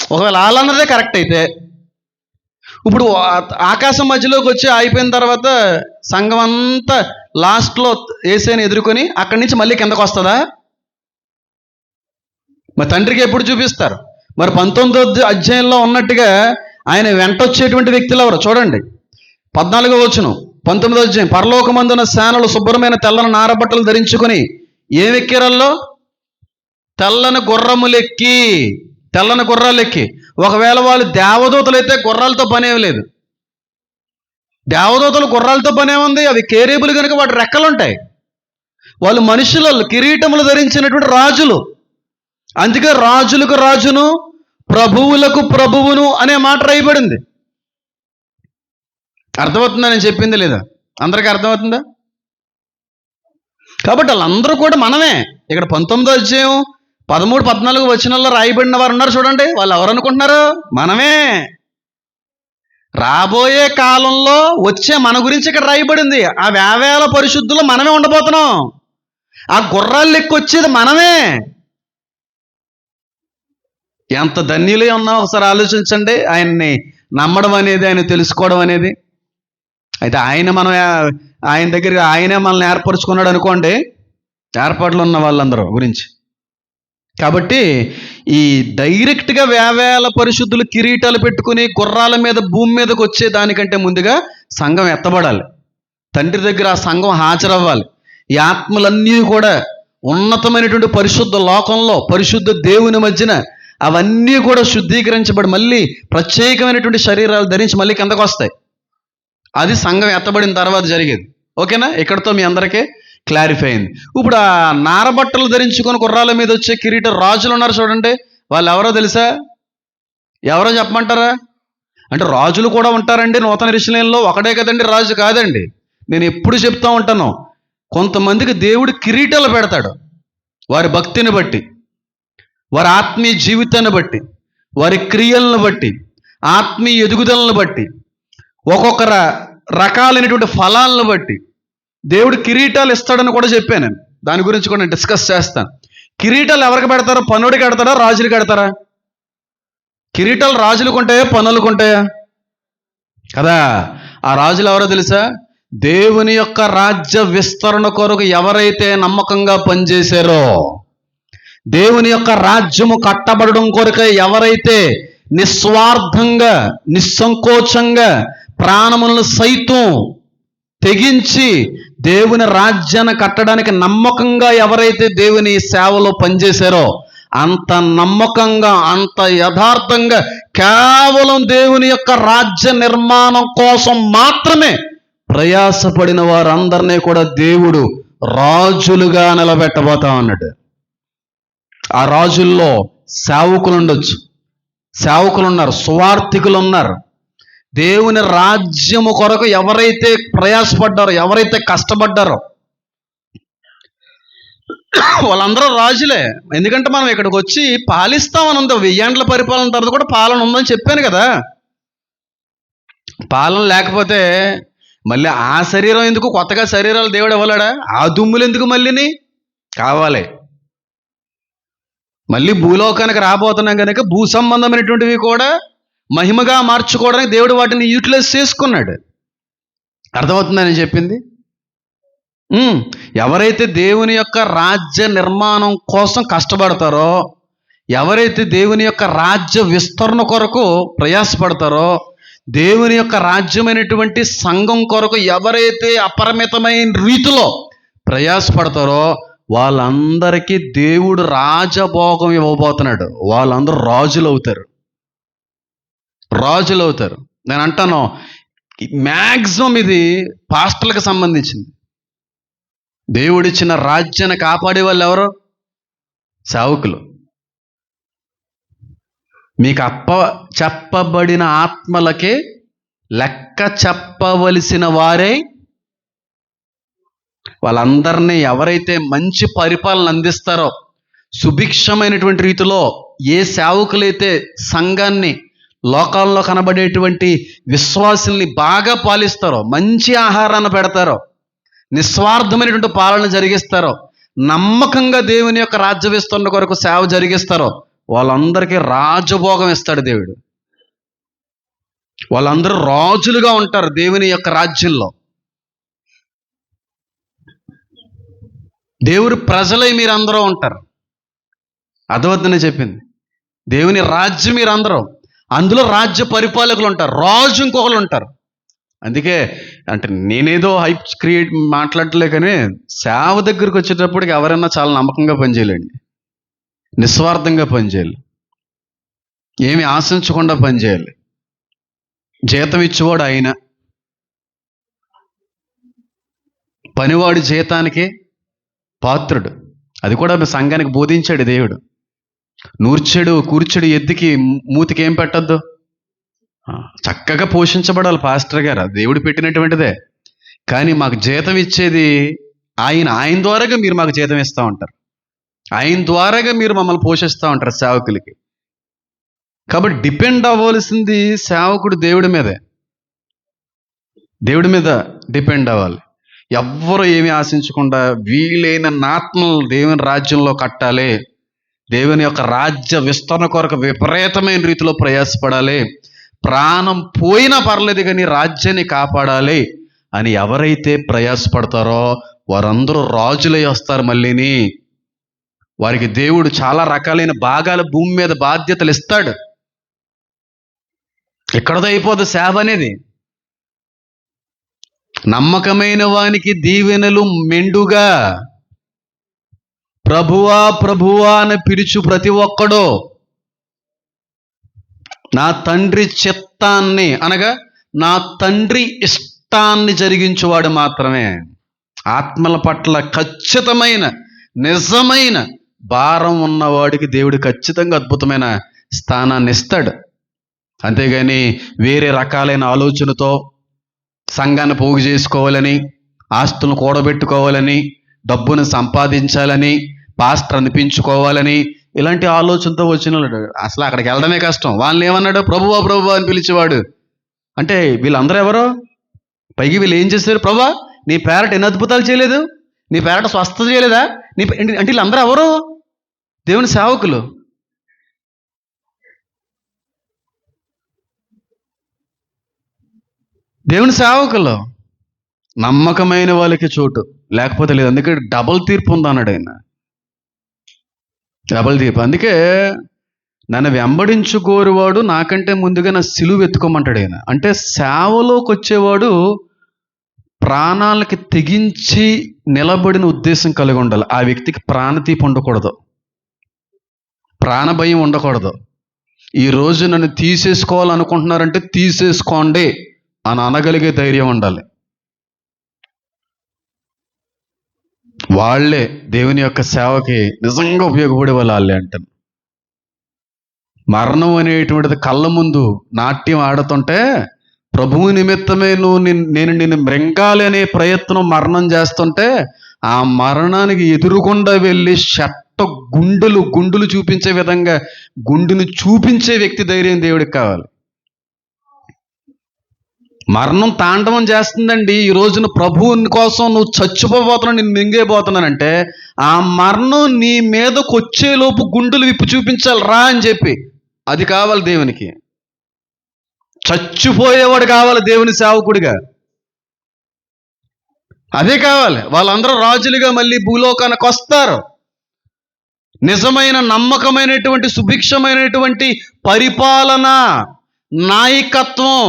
ఒకవేళ వాళ్ళన్నదే కరెక్ట్ అయితే, ఇప్పుడు ఆకాశం మధ్యలోకి వచ్చి అయిపోయిన తర్వాత సంఘం అంతా లాస్ట్లో యేసుని ఎదుర్కొని అక్కడి నుంచి మళ్ళీ కిందకు వస్తుందా? మరి తండ్రికి ఎప్పుడు చూపిస్తారు? మరి 19వ అధ్యాయంలో ఉన్నట్టుగా ఆయన వెంట వచ్చేటువంటి వ్యక్తులు ఎవరు చూడండి. 14వ వచనం 19వ అధ్యాయం. పరలోకమందున సేనలు శుభ్రమైన తెల్లని నారబట్టలు ధరించుకొని ఏమెక్కిరల్లో? తెల్లని గుర్రములెక్కి. తెల్లని గుర్రాలు ఎక్కి. ఒకవేళ వాళ్ళు దేవదూతలు అయితే గుర్రాలతో పనేం లేదు. దేవదూతలు గుర్రాలతో పనేముంది? అవి కేరేబులు కనుక వాటి రెక్కలు ఉంటాయి. వాళ్ళు మనుషులు, కిరీటములు ధరించినటువంటి రాజులు. అందుకే రాజులకు రాజును ప్రభువులకు ప్రభువును అనే మాట రాయబడింది. అర్థమవుతుందా నేను చెప్పింది లేదా? అందరికీ అర్థమవుతుందా? కాబట్టి వాళ్ళందరూ కూడా మనమే. ఇక్కడ 19వ అధ్యాయం 13-14 వచనాల్లో రాయబడిన వారు ఉన్నారు చూడండి. వాళ్ళు ఎవరు అనుకుంటున్నారు? మనమే. రాబోయే కాలంలో వచ్చే మన గురించి ఇక్కడ రాయబడింది. ఆ వేవేల పరిశుద్ధులు మనమే ఉండబోతున్నాం. ఆ గుర్రాలు ఎక్కొచ్చేది మనమే. ఎంత ధన్యులే ఉన్నాం ఒకసారి ఆలోచించండి. ఆయన్ని నమ్మడం అనేది, ఆయన తెలుసుకోవడం అనేది. అయితే ఆయన దగ్గర ఆయనే మనల్ని ఏర్పరచుకున్నాడు అనుకోండి, ఏర్పాట్లు ఉన్న వాళ్ళందరూ గురించి. కాబట్టి ఈ డైరెక్ట్గా వేవేల పరిశుద్ధులు కిరీటాలు పెట్టుకుని గుర్రాల మీద భూమి మీదకి వచ్చే దానికంటే ముందుగా సంఘం ఎత్తబడాలి. తండ్రి దగ్గర ఆ సంఘం హాజరవ్వాలి. ఈ ఆత్మలన్నీ కూడా ఉన్నతమైనటువంటి పరిశుద్ధ లోకంలో, పరిశుద్ధ దేవుని మధ్యన అవన్నీ కూడా శుద్ధీకరించబడి మళ్ళీ ప్రత్యేకమైనటువంటి శరీరాలు ధరించి మళ్ళీ కిందకు వస్తాయి. అది సంఘం ఎత్తబడిన తర్వాత జరిగేది. ఓకేనా? ఇక్కడతో మీ అందరికీ క్లారిఫై అయింది. ఇప్పుడు ఆ నారబట్టలు ధరించుకొని గుర్రాల మీద వచ్చే కిరీట రాజులు ఉన్నారు చూడండి. వాళ్ళు ఎవరో తెలుసా? ఎవరో చెప్పమంటారా? అంటే రాజులు కూడా ఉంటారండి నూతన యెరూషలేములో. ఒకడే కదండి రాజు, కాదండి. నేను ఎప్పుడు చెప్తా ఉంటాను, కొంతమందికి దేవుడు కిరీటాలు పెడతాడు. వారి భక్తిని బట్టి, వారి ఆత్మీయ జీవితాన్ని బట్టి, వారి క్రియలను బట్టి, ఆత్మీయ ఎదుగుదలను బట్టి, ఒక్కొక్క రకాలైనటువంటి ఫలాలను బట్టి దేవుడు కిరీటాలు ఇస్తాడని కూడా చెప్పాను నేను. దాని గురించి కూడా నేను డిస్కస్ చేస్తాను. కిరీటాలు ఎవరికి పెడతారు? పనుడికి పెడతారా, రాజులకి పెడతారా? కిరీటాలు రాజులకు ఉంటాయా, పనులకు ఉంటాయా? కదా. ఆ రాజులు ఎవరో తెలుసా? దేవుని యొక్క రాజ్య విస్తరణ కొరకు ఎవరైతే నమ్మకంగా పనిచేశారో, దేవుని యొక్క రాజ్యము కట్టబడడం కొరకై ఎవరైతే నిస్వార్థంగా, నిస్సంకోచంగా ప్రాణములను సైతం తెగించి దేవుని రాజ్యాన్ని కట్టడానికి నమ్మకంగా ఎవరైతే దేవుని సేవలో పనిచేశారో, అంత నమ్మకంగా, అంత యథార్థంగా కేవలం దేవుని యొక్క రాజ్య నిర్మాణం కోసం మాత్రమే ప్రయాసపడిన వారందరినీ కూడా దేవుడు రాజులుగా నిలబెట్టబోతా ఉన్నాడు. ఆ రాజుల్లో సేవకులు ఉండొచ్చు, సేవకులు ఉన్నారు, సువార్థికులు ఉన్నారు. దేవుని రాజ్యము కొరకు ఎవరైతే ప్రయాసపడ్డారో, ఎవరైతే కష్టపడ్డారో వాళ్ళందరూ రాజులే. ఎందుకంటే మనం ఇక్కడికి వచ్చి పాలిస్తామని ఉంది. 1000 ఏండ్ల పరిపాలన తర్వాత కూడా పాలన ఉందని చెప్పాను కదా. పాలన లేకపోతే మళ్ళీ ఆ శరీరం ఎందుకు? కొత్తగా శరీరాలు దేవుడు ఇవ్వలేడా? ఆ దుమ్ములు ఎందుకు మళ్ళీని కావాలి? మళ్ళీ భూలోకానికి రాబోతున్నాం కనుక భూ సంబంధమైనటువంటివి కూడా మహిమగా మార్చుకోవడానికి దేవుడు వాటిని యూటిలైజ్ చేసుకున్నాడు. అర్థమవుతుందని చెప్పింది. ఎవరైతే దేవుని యొక్క రాజ్య నిర్మాణం కోసం కష్టపడతారో, ఎవరైతే దేవుని యొక్క రాజ్య విస్తరణ కొరకు ప్రయాసపడతారో, దేవుని యొక్క రాజ్యమైనటువంటి సంఘం కొరకు ఎవరైతే అపరిమితమైన రీతిలో ప్రయాసపడతారో వాళ్ళందరికీ దేవుడు రాజభోగం ఇవ్వబోతున్నాడు. వాళ్ళందరూ రాజులు అవుతారు. నేను అంటాను, మ్యాక్సిమం ఇది పాస్టర్లకు సంబంధించింది. దేవుడిచ్చిన రాజ్యాన్ని కాపాడే వాళ్ళు ఎవరు? సేవకులు. మీకు చెప్పబడిన ఆత్మలకే లెక్క చెప్పవలసిన వారే. వాళ్ళందరినీ ఎవరైతే మంచి పరిపాలన అందిస్తారో, సుభిక్షమైనటువంటి రీతిలో ఏ సేవకులైతే సంఘాన్ని, లోకాల్లో కనబడేటువంటి విశ్వాసుల్ని బాగా పాలిస్తారో, మంచి ఆహారాన్ని పెడతారో, నిస్వార్థమైనటువంటి పాలన జరిగిస్తారో, నమ్మకంగా దేవుని యొక్క రాజ్య విస్తరణ కొరకు సేవ జరిగిస్తారో వాళ్ళందరికీ రాజభోగం ఇస్తాడు దేవుడు. వాళ్ళందరూ రాజులుగా ఉంటారు దేవుని యొక్క రాజ్యంలో. దేవుడి ప్రజలై మీరందరూ ఉంటారు. అర్థమవుతుందని చెప్పింది. దేవుని రాజ్యం మీరందరూ, అందులో రాజ్య పరిపాలకులు ఉంటారు, రాజు ఇంకొకరు ఉంటారు. అందుకే అంటే నేనేదో హైప్ క్రియేట్ మాట్లాడలే, కానీ సేవ దగ్గరికి వచ్చేటప్పటికి ఎవరైనా చాలా నమ్మకంగా పనిచేయాలండి, నిస్వార్థంగా పనిచేయాలి, ఏమి ఆశించకుండా పనిచేయాలి. జీతం ఇచ్చేవాడు ఆయన, పనివాడి జీతానికి పాత్రుడు. అది కూడా సంఘానికి బోధించాడు దేవుడు. కూర్చెడు ఎద్దుకి మూతికి ఏం పెట్టద్దు, చక్కగా పోషించబడాలి పాస్టర్ గారు, దేవుడు పెట్టినటువంటిదే. కానీ మాకు జీతం ఇచ్చేది ఆయన ద్వారాగా మీరు మాకు జీతం ఇస్తూ ఉంటారు, ఆయన ద్వారాగా మీరు మమ్మల్ని పోషిస్తూ ఉంటారు సేవకులకి. కాబట్టి డిపెండ్ అవ్వాల్సింది సేవకుడు దేవుడి మీదే, దేవుడి మీద డిపెండ్ అవ్వాలి. ఎవ్వరు ఏమీ ఆశించకుండా వీలైన ఆత్మలు దేవుని రాజ్యంలో కట్టాలి, దేవుని యొక్క రాజ్య విస్తరణ కొరకు విపరీతమైన రీతిలో ప్రయాసపడాలి. ప్రాణం పోయినా పర్లేదు కానీ రాజ్యాన్ని కాపాడాలి అని ఎవరైతే ప్రయాసపడతారో వారందరూ రాజులై వస్తారు. మళ్ళీని వారికి దేవుడు చాలా రకాలైన భాగాల భూమి మీద బాధ్యతలు ఇస్తాడు. ఎక్కడదో అయిపోదు సేవ అనేది. నమ్మకమైన వానికి దీవెనలు మెండుగా ప్రభువా ప్రభువా అని పిలుచు ప్రతి ఒక్కడు నా తండ్రి చిత్తాన్ని అనగా నా తండ్రి ఇష్టాన్ని జరిగించువాడు మాత్రమే. ఆత్మల పట్ల ఖచ్చితమైన నిజమైన భారం ఉన్నవాడికి దేవుడు ఖచ్చితంగా అద్భుతమైన స్థానాన్ని ఇస్తాడు. అంతేగాని వేరే రకాలైన ఆలోచనతో సంఘాన్ని పోగు చేసుకోవాలని, ఆస్తులను కూడబెట్టుకోవాలని, డబ్బును సంపాదించాలని, పాస్టర్ అనిపించుకోవాలని ఇలాంటి ఆలోచనతో వచ్చిన అసలు అక్కడికి వెళ్ళడమే కష్టం. వాళ్ళని ఏమన్నాడు? ప్రభువా ప్రభువా అని పిలిచేవాడు. అంటే వీళ్ళందరూ ఎవరో? పైకి వీళ్ళు ఏం చేశారు? ప్రభువా నీ పేరట ఎన్ని అద్భుతాలు చేయలేదు, నీ పేరట స్వస్థత చేయలేదా, అంటే వీళ్ళందరూ ఎవరు? దేవుని సేవకులు. దేవుని సేవకులు. నమ్మకమైన వాళ్ళకి చోటు, లేకపోతే లేదు. అందుకే డబుల్ తీర్పు ఉంది అన్నాడు ఆయన. డబుల్ తీర్పు. అందుకే నన్ను వెంబడించుకోరువాడు నాకంటే ముందుగా నా సిలువ ఎత్తుకోమంటాడు ఆయన. అంటే సేవలోకి వచ్చేవాడు ప్రాణాలకి తెగించి నిలబడిన ఉద్దేశం కలిగి ఉండాలి. ఆ వ్యక్తికి ప్రాణతీపు ఉండకూడదు, ప్రాణభయం ఉండకూడదు. ఈరోజు నన్ను తీసేసుకోవాలనుకుంటున్నారంటే తీసేసుకోండి అని అనగలిగే ధైర్యం ఉండాలి. వాళ్ళే దేవుని యొక్క సేవకి నిజంగా ఉపయోగపడే వాళ్ళే అంటాను. మరణం అనేటువంటిది కళ్ళ ముందు నాట్యం ఆడుతుంటే ప్రభువు నిమిత్తమే నేను నిన్ను మృంగాలి అనే ప్రయత్నం మరణం చేస్తుంటే ఆ మరణానికి ఎదురుగుండా వెళ్ళి గుండులు చూపించే విధంగా గుండును చూపించే వ్యక్తి ధైర్యం దేవుడికి కావాలి. మరణం తాండవం చేస్తుందండి. ఈ రోజున ప్రభువుని కోసం నువ్వు చచ్చిపోబోతున్నావు, నేను మింగేపోతున్నానంటే ఆ మరణం నీ మీదకు వచ్చేలోపు గుండులు విప్పి చూపించాలి రా అని చెప్పి. అది కావాలి దేవునికి. చచ్చిపోయేవాడు కావాలి దేవుని సేవకుడిగా. అదే కావాలి. వాళ్ళందరూ రాజులుగా మళ్ళీ భూలోకానికి వస్తారు. నిజమైన నమ్మకమైనటువంటి సుభిక్షమైనటువంటి పరిపాలన నాయకత్వం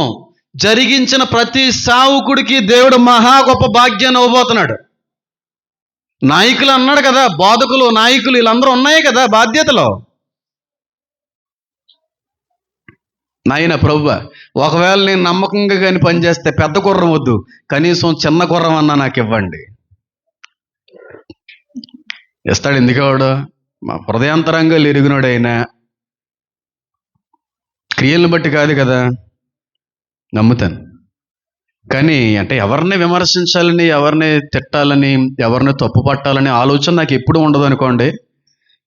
జరిగించిన ప్రతి సేవకుడికి దేవుడు మహా గొప్ప భాగ్యాన్ని ఇవ్వబోతున్నాడు. నాయకులు అన్నాడు కదా, బోధకులు, నాయకులు వీళ్ళందరూ ఉన్నాయి కదా బాధ్యతలో. నాయన ప్రభువా, ఒకవేళ నేను నమ్మకంగా కానీ పనిచేస్తే పెద్ద గుర్రం వద్దు, కనీసం చిన్న గుర్రం అన్నా నాకు ఇవ్వండి. ఇస్తాడు. ఎందుకేవాడు? మా హృదయాంతరంగా ఎరిగినాడైనా క్రియలను బట్టి కాదు కదా. నమ్ముతాను. కానీ అంటే ఎవరిని విమర్శించాలని, ఎవరిని తిట్టాలని, ఎవరిని తప్పు పట్టాలని ఆలోచన నాకు ఎప్పుడు ఉండదు అనుకోండి.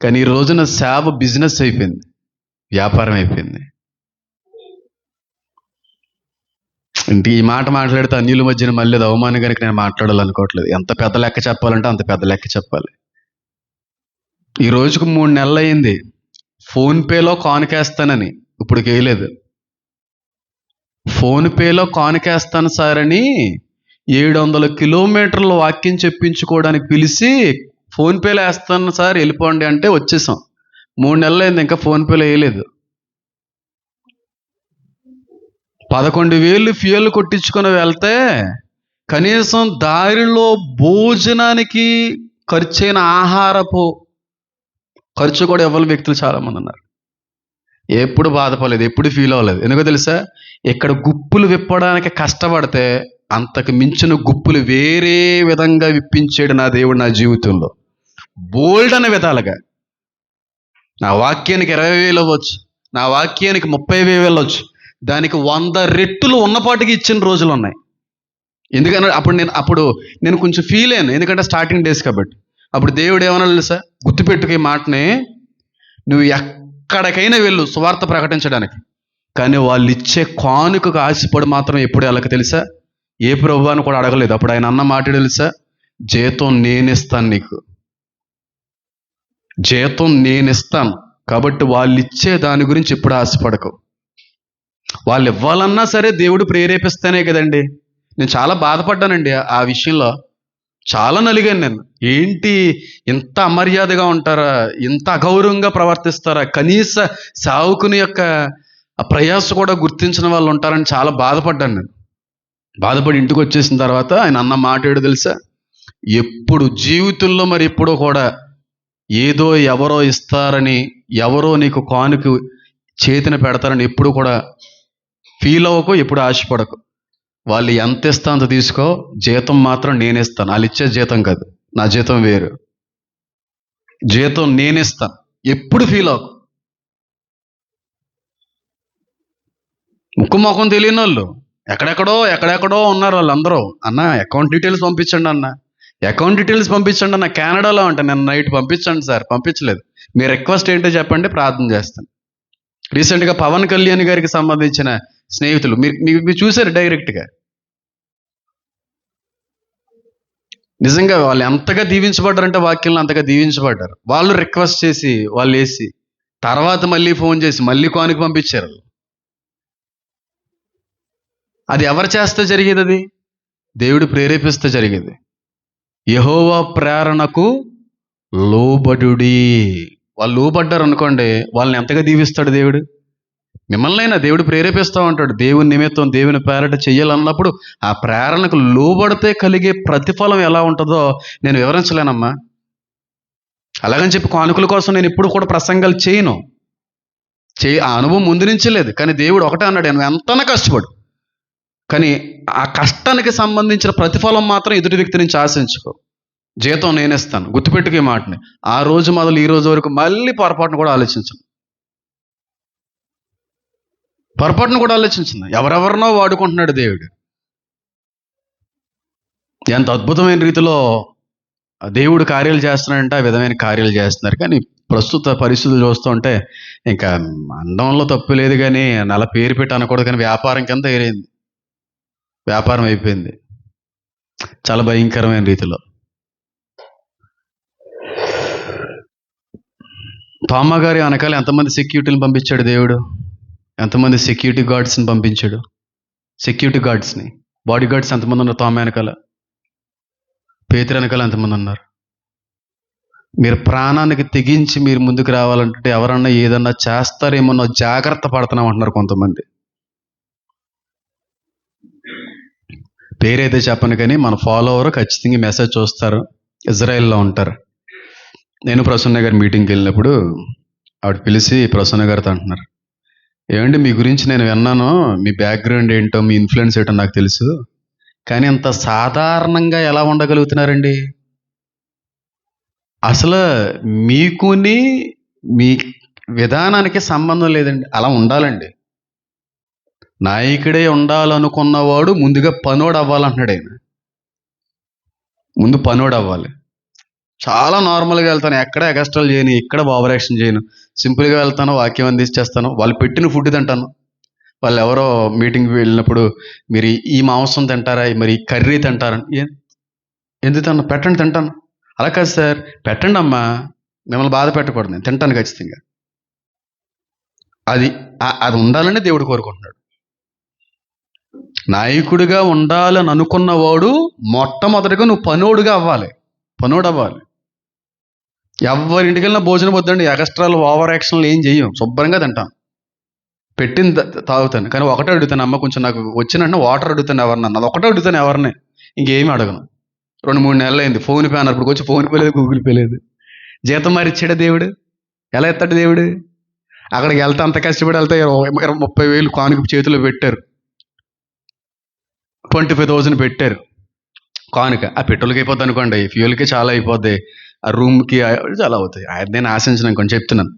కానీ ఈ రోజున సేవ బిజినెస్ అయిపోయింది, వ్యాపారం అయిపోయింది. ఇంటి ఈ మాట మాట్లాడితే అన్యుల మధ్యన మళ్ళీ అవమానంగానికి నేను మాట్లాడాలనుకోవట్లేదు. ఎంత పెద్ద లెక్క చెప్పాలంటే అంత పెద్ద లెక్క చెప్పాలి. ఈ రోజుకు 3 నెలలు అయింది ఫోన్పేలో కానుకేస్తానని, ఇప్పుడు వేయలేదు. ఫోన్పేలో కానుకేస్తాను సార్ అని 700 కిలోమీటర్ల వాక్యం చెప్పించుకోవడానికి పిలిచి ఫోన్పేలో వేస్తాను సార్ వెళ్ళిపోండి అంటే వచ్చేసాం. 3 నెలలు అయింది, ఇంకా ఫోన్పేలో వేయలేదు. 11,000 ఫ్యూయల్ కొట్టించుకొని వెళ్తే కనీసం దారిలో భోజనానికి ఖర్చైన ఆహారపు ఖర్చు కూడా ఇవ్వని వ్యక్తులు చాలామంది ఉన్నారు. ఎప్పుడు బాధపడలేదు, ఎప్పుడు ఫీల్ అవ్వలేదు. ఎందుకో తెలుసా? ఇక్కడ గుప్పులు విప్పడానికి కష్టపడితే అంతకు మించిన గుప్పులు వేరే విధంగా విప్పించాడు నా దేవుడు నా జీవితంలో. బోల్డ్ అనే విధాలుగా. నా వాక్యానికి 20,000 అవ్వచ్చు, నా వాక్యానికి 30,000 వెళ్ళొచ్చు, దానికి 100 రెట్లు ఉన్నపాటికి ఇచ్చిన రోజులు ఉన్నాయి. ఎందుకన్నా అప్పుడు నేను కొంచెం ఫీల్ అయ్యాను, ఎందుకంటే స్టార్టింగ్ డేస్ కాబట్టి. అప్పుడు దేవుడు ఏమన్నా తెలుసా? గుర్తుపెట్టుకు ఈ మాటని, నువ్వు ఎక్కడికైనా వెళ్ళు సువార్త ప్రకటించడానికి, కానీ వాళ్ళు ఇచ్చే కానుకకు ఆశపడి మాత్రం ఎప్పుడు వాళ్ళకి తెలుసా? ఏ ప్రభు అని కూడా అడగలేదు. అప్పుడు ఆయన అన్న మాట తెలుసా? జీతం నేనిస్తాను నీకు, జీతం నేను ఇస్తాను కాబట్టి వాళ్ళు ఇచ్చే దాని గురించి ఎప్పుడు ఆశపడకు. వాళ్ళు ఇవ్వాలన్నా సరే దేవుడు ప్రేరేపిస్తేనే కదండి. నేను చాలా బాధపడ్డానండి ఆ విషయంలో. చాలా నలిగాను నేను. ఏంటి ఇంత అమర్యాదగా ఉంటారా, ఇంత అగౌరవంగా ప్రవర్తిస్తారా, కనీస సావుకుని యొక్క ఆ ప్రయాస కూడా గుర్తించిన వాళ్ళు ఉంటారని చాలా బాధపడ్డాను నేను. బాధపడి ఇంటికి వచ్చేసిన తర్వాత ఆయన అన్న మాట ఏడు తెలుసా? ఎప్పుడు జీవితంలో మరి ఎప్పుడో కూడా ఏదో ఎవరో ఇస్తారని, ఎవరో నీకు కానుక చేతిన పెడతారని ఎప్పుడు కూడా ఫీల్ అవ్వకు, ఎప్పుడు ఆశపడకు. వాళ్ళు ఎంత ఇస్తా అంత తీసుకో, జీతం మాత్రం నేనేస్తాను. వాళ్ళు ఇచ్చే జీతం కాదు, నా జీతం వేరు. జీతం నేనేస్తాను, ఎప్పుడు ఫీల్ అవ్వకు. ముక్కు ముఖం తెలియని వాళ్ళు ఎక్కడెక్కడో ఉన్నారు వాళ్ళందరూ. అన్న అకౌంట్ డీటెయిల్స్ పంపించండి అన్న, అకౌంట్ డీటెయిల్స్ పంపించండి అన్న. కెనడాలో ఉంటా నేను, నైట్ పంపించండి సార్. పంపించలేదు. మీ రిక్వెస్ట్ ఏంటో చెప్పండి, ప్రార్థన చేస్తాను. రీసెంట్గా పవన్ కళ్యాణ్ గారికి సంబంధించిన స్నేహితులు మీరు చూశారు డైరెక్ట్గా. నిజంగా వాళ్ళు ఎంతగా దీవించబడ్డారంటే వాక్యంలో అంతగా దీవించబడ్డారు. వాళ్ళు రిక్వెస్ట్ చేసి వాళ్ళు వేసి తర్వాత మళ్ళీ ఫోన్ చేసి మళ్ళీ కానుక పంపించారు. అది ఎవరు చేస్తే జరిగేది? అది దేవుడు ప్రేరేపిస్తే జరిగేది. యెహోవా ప్రేరణకు లోబడుడి. వాళ్ళు లోబడ్డారు అనుకోండి, వాళ్ళని ఎంతగా దీవిస్తాడు దేవుడు. మిమ్మల్నైనా దేవుడు ప్రేరేపిస్తూ ఉంటాడు. దేవుని నిమిత్తం దేవుని పేరట చెయ్యాలన్నప్పుడు ఆ ప్రేరణకు లోబడితే కలిగే ప్రతిఫలం ఎలా ఉంటుందో నేను వివరించలేనమ్మా. అలాగని చెప్పి కానుకల కోసం నేను ఎప్పుడు కూడా ప్రసంగాలు చేయను. ఆ అనుభవం ముందు నుంచే లేదు. కానీ దేవుడు ఒకటే అన్నాడు, నువ్వు ఎంతనా కష్టపడు, కానీ ఆ కష్టానికి సంబంధించిన ప్రతిఫలం మాత్రం ఎదుటి వ్యక్తి నుంచి ఆశించుకో. జీతం నేనేస్తాను. గుర్తుపెట్టుకే మాటని. ఆ రోజు మొదలు ఈ రోజు వరకు మళ్ళీ పొరపాటును కూడా ఆలోచించను. ఎవరెవరినో వాడుకుంటున్నాడు దేవుడు. ఎంత అద్భుతమైన రీతిలో దేవుడు కార్యాలు చేస్తున్నాడంటే ఆ విధమైన కార్యాలు చేస్తున్నారు. కానీ ప్రస్తుత పరిస్థితులు చూస్తుంటే ఇంకా అండంలో తప్పు లేదు, కానీ నెల పేరు పెట్టి అనకూడదు, కానీ వ్యాపారం కింద ఏరైంది. వ్యాపారం అయిపోయింది చాలా భయంకరమైన రీతిలో. తోమా గారి వెనకాల ఎంతమంది సెక్యూరిటీని పంపించాడు దేవుడు, ఎంతమంది సెక్యూరిటీ గార్డ్స్ని పంపించాడు. సెక్యూరిటీ గార్డ్స్ని, బాడీ గార్డ్స్ ఎంతమంది ఉన్నారు తోమ వెనకాల? పేతురు వెనకాల ఎంతమంది ఉన్నారు? మీరు ప్రాణానికి తెగించి మీరు ముందుకు రావాలంటే ఎవరన్నా ఏదన్నా చేస్తారేమో జాగ్రత్త పడుతున్నాం అంటున్నారు కొంతమంది. పేరైతే చెప్పను, కానీ మన ఫాలోవర్ ఖచ్చితంగా మెసేజ్ చూస్తారు. ఇజ్రాయెల్లో ఉంటారు. నేను ప్రసన్న గారి మీటింగ్కి వెళ్ళినప్పుడు ఆవిడ పిలిచి ప్రసన్న గారితో అంటున్నారు, ఏమండి మీ గురించి నేను విన్నాను, మీ బ్యాక్గ్రౌండ్ ఏంటో మీ ఇన్ఫ్లుయెన్స్ ఏంటో నాకు తెలుసు, కానీ అంత సాధారణంగా ఎలా ఉండగలుగుతున్నారండి? అసలు మీకుని మీ విధానానికి సంబంధం లేదండి. అలా ఉండాలండి. నాయకుడే ఉండాలనుకున్నవాడు ముందుగా పనోడు అవ్వాలంటున్నాడు ఆయన. ముందు పనోడు అవ్వాలి. చాలా నార్మల్గా వెళ్తాను, ఎక్కడ ఎగస్ట్రాలు చేయను, ఇక్కడ ఓవర్ యాక్షన్ చేయను, సింపుల్గా వెళ్తాను, వాక్యం అందించేస్తాను, వాళ్ళు పెట్టిన ఫుడ్ తింటాను. వాళ్ళు ఎవరో మీటింగ్కి వెళ్ళినప్పుడు మీరు ఈ మాంసం తింటారా, మరి ఈ కర్రీ తింటారా, ఎందుకు తిన్నా, పెట్టండి తింటాను. అలా కాదు సార్, పెట్టండి అమ్మా, మిమ్మల్ని బాధ పెట్టకూడదు, నేను తింటాను ఖచ్చితంగా. అది ఉండాలని దేవుడు కోరుకుంటున్నాడు. నాయకుడిగా ఉండాలని అనుకున్నవాడు మొట్టమొదటిగా నువ్వు పనోడుగా అవ్వాలి, పనోడు అవ్వాలి. ఎవరింటికి వెళ్ళినా భోజనం వద్దండి, ఎక్స్ట్రాలు ఓవర్ యాక్షన్లు ఏం చెయ్యం, శుభ్రంగా తింటాను, పెట్టింది తాగుతాను. కానీ ఒకటే అడుగుతాను, అమ్మ కొంచెం నాకు వచ్చినట్టు వాటర్ అడుగుతాను ఎవరిని, అది ఒకటే అడుగుతాను, ఎవరిని ఇంకేమి అడగను. 2-3 నెలలు అయింది ఫోన్ పే అన్నప్పుడు వచ్చి ఫోన్ పే లేదు, గూగుల్ పే లేదు. జీతం మరి ఇచ్చాడా దేవుడు? ఎలా ఎత్తాడు దేవుడు? అక్కడికి వెళ్తే అంత కష్టపడి వెళ్తే 30,000 కానుక చేతిలో పెట్టారు, 25,000 పెట్టారు కానుక. ఆ పెట్రోల్కి అయిపోద్ది అనుకోండి, ఫ్యూయల్కి చాలా అయిపోద్ది, ఆ రూమ్కి చాలా అవుతాయి. నేను ఆశించిన కొంచెం చెప్తున్నాను.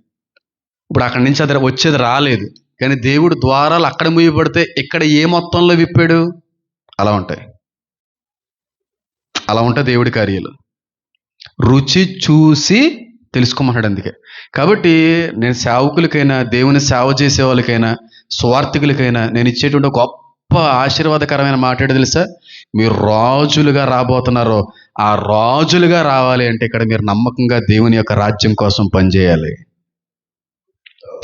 ఇప్పుడు అక్కడి నుంచి అది వచ్చేది రాలేదు, కానీ దేవుడు ద్వారాలు అక్కడ మూయబడితే ఇక్కడ ఏ మొత్తంలో విప్పాడు. అలా ఉంటాయి దేవుడి కార్యాలు. రుచి చూసి తెలుసుకోమంటాడు. అందుకే కాబట్టి నేను సేవకులకైనా, దేవుని సేవ చేసే వాళ్ళకైనా, స్వార్థికులకైనా నేను ఇచ్చేటువంటి గొప్ప ఆశీర్వాదకరమైన మాట ఏంటో తెలుసా? మీరు రాజులుగా రాబోతున్నారు. ఆ రాజులుగా రావాలి అంటే ఇక్కడ మీరు నమ్మకంగా దేవుని యొక్క రాజ్యం కోసం పనిచేయాలి.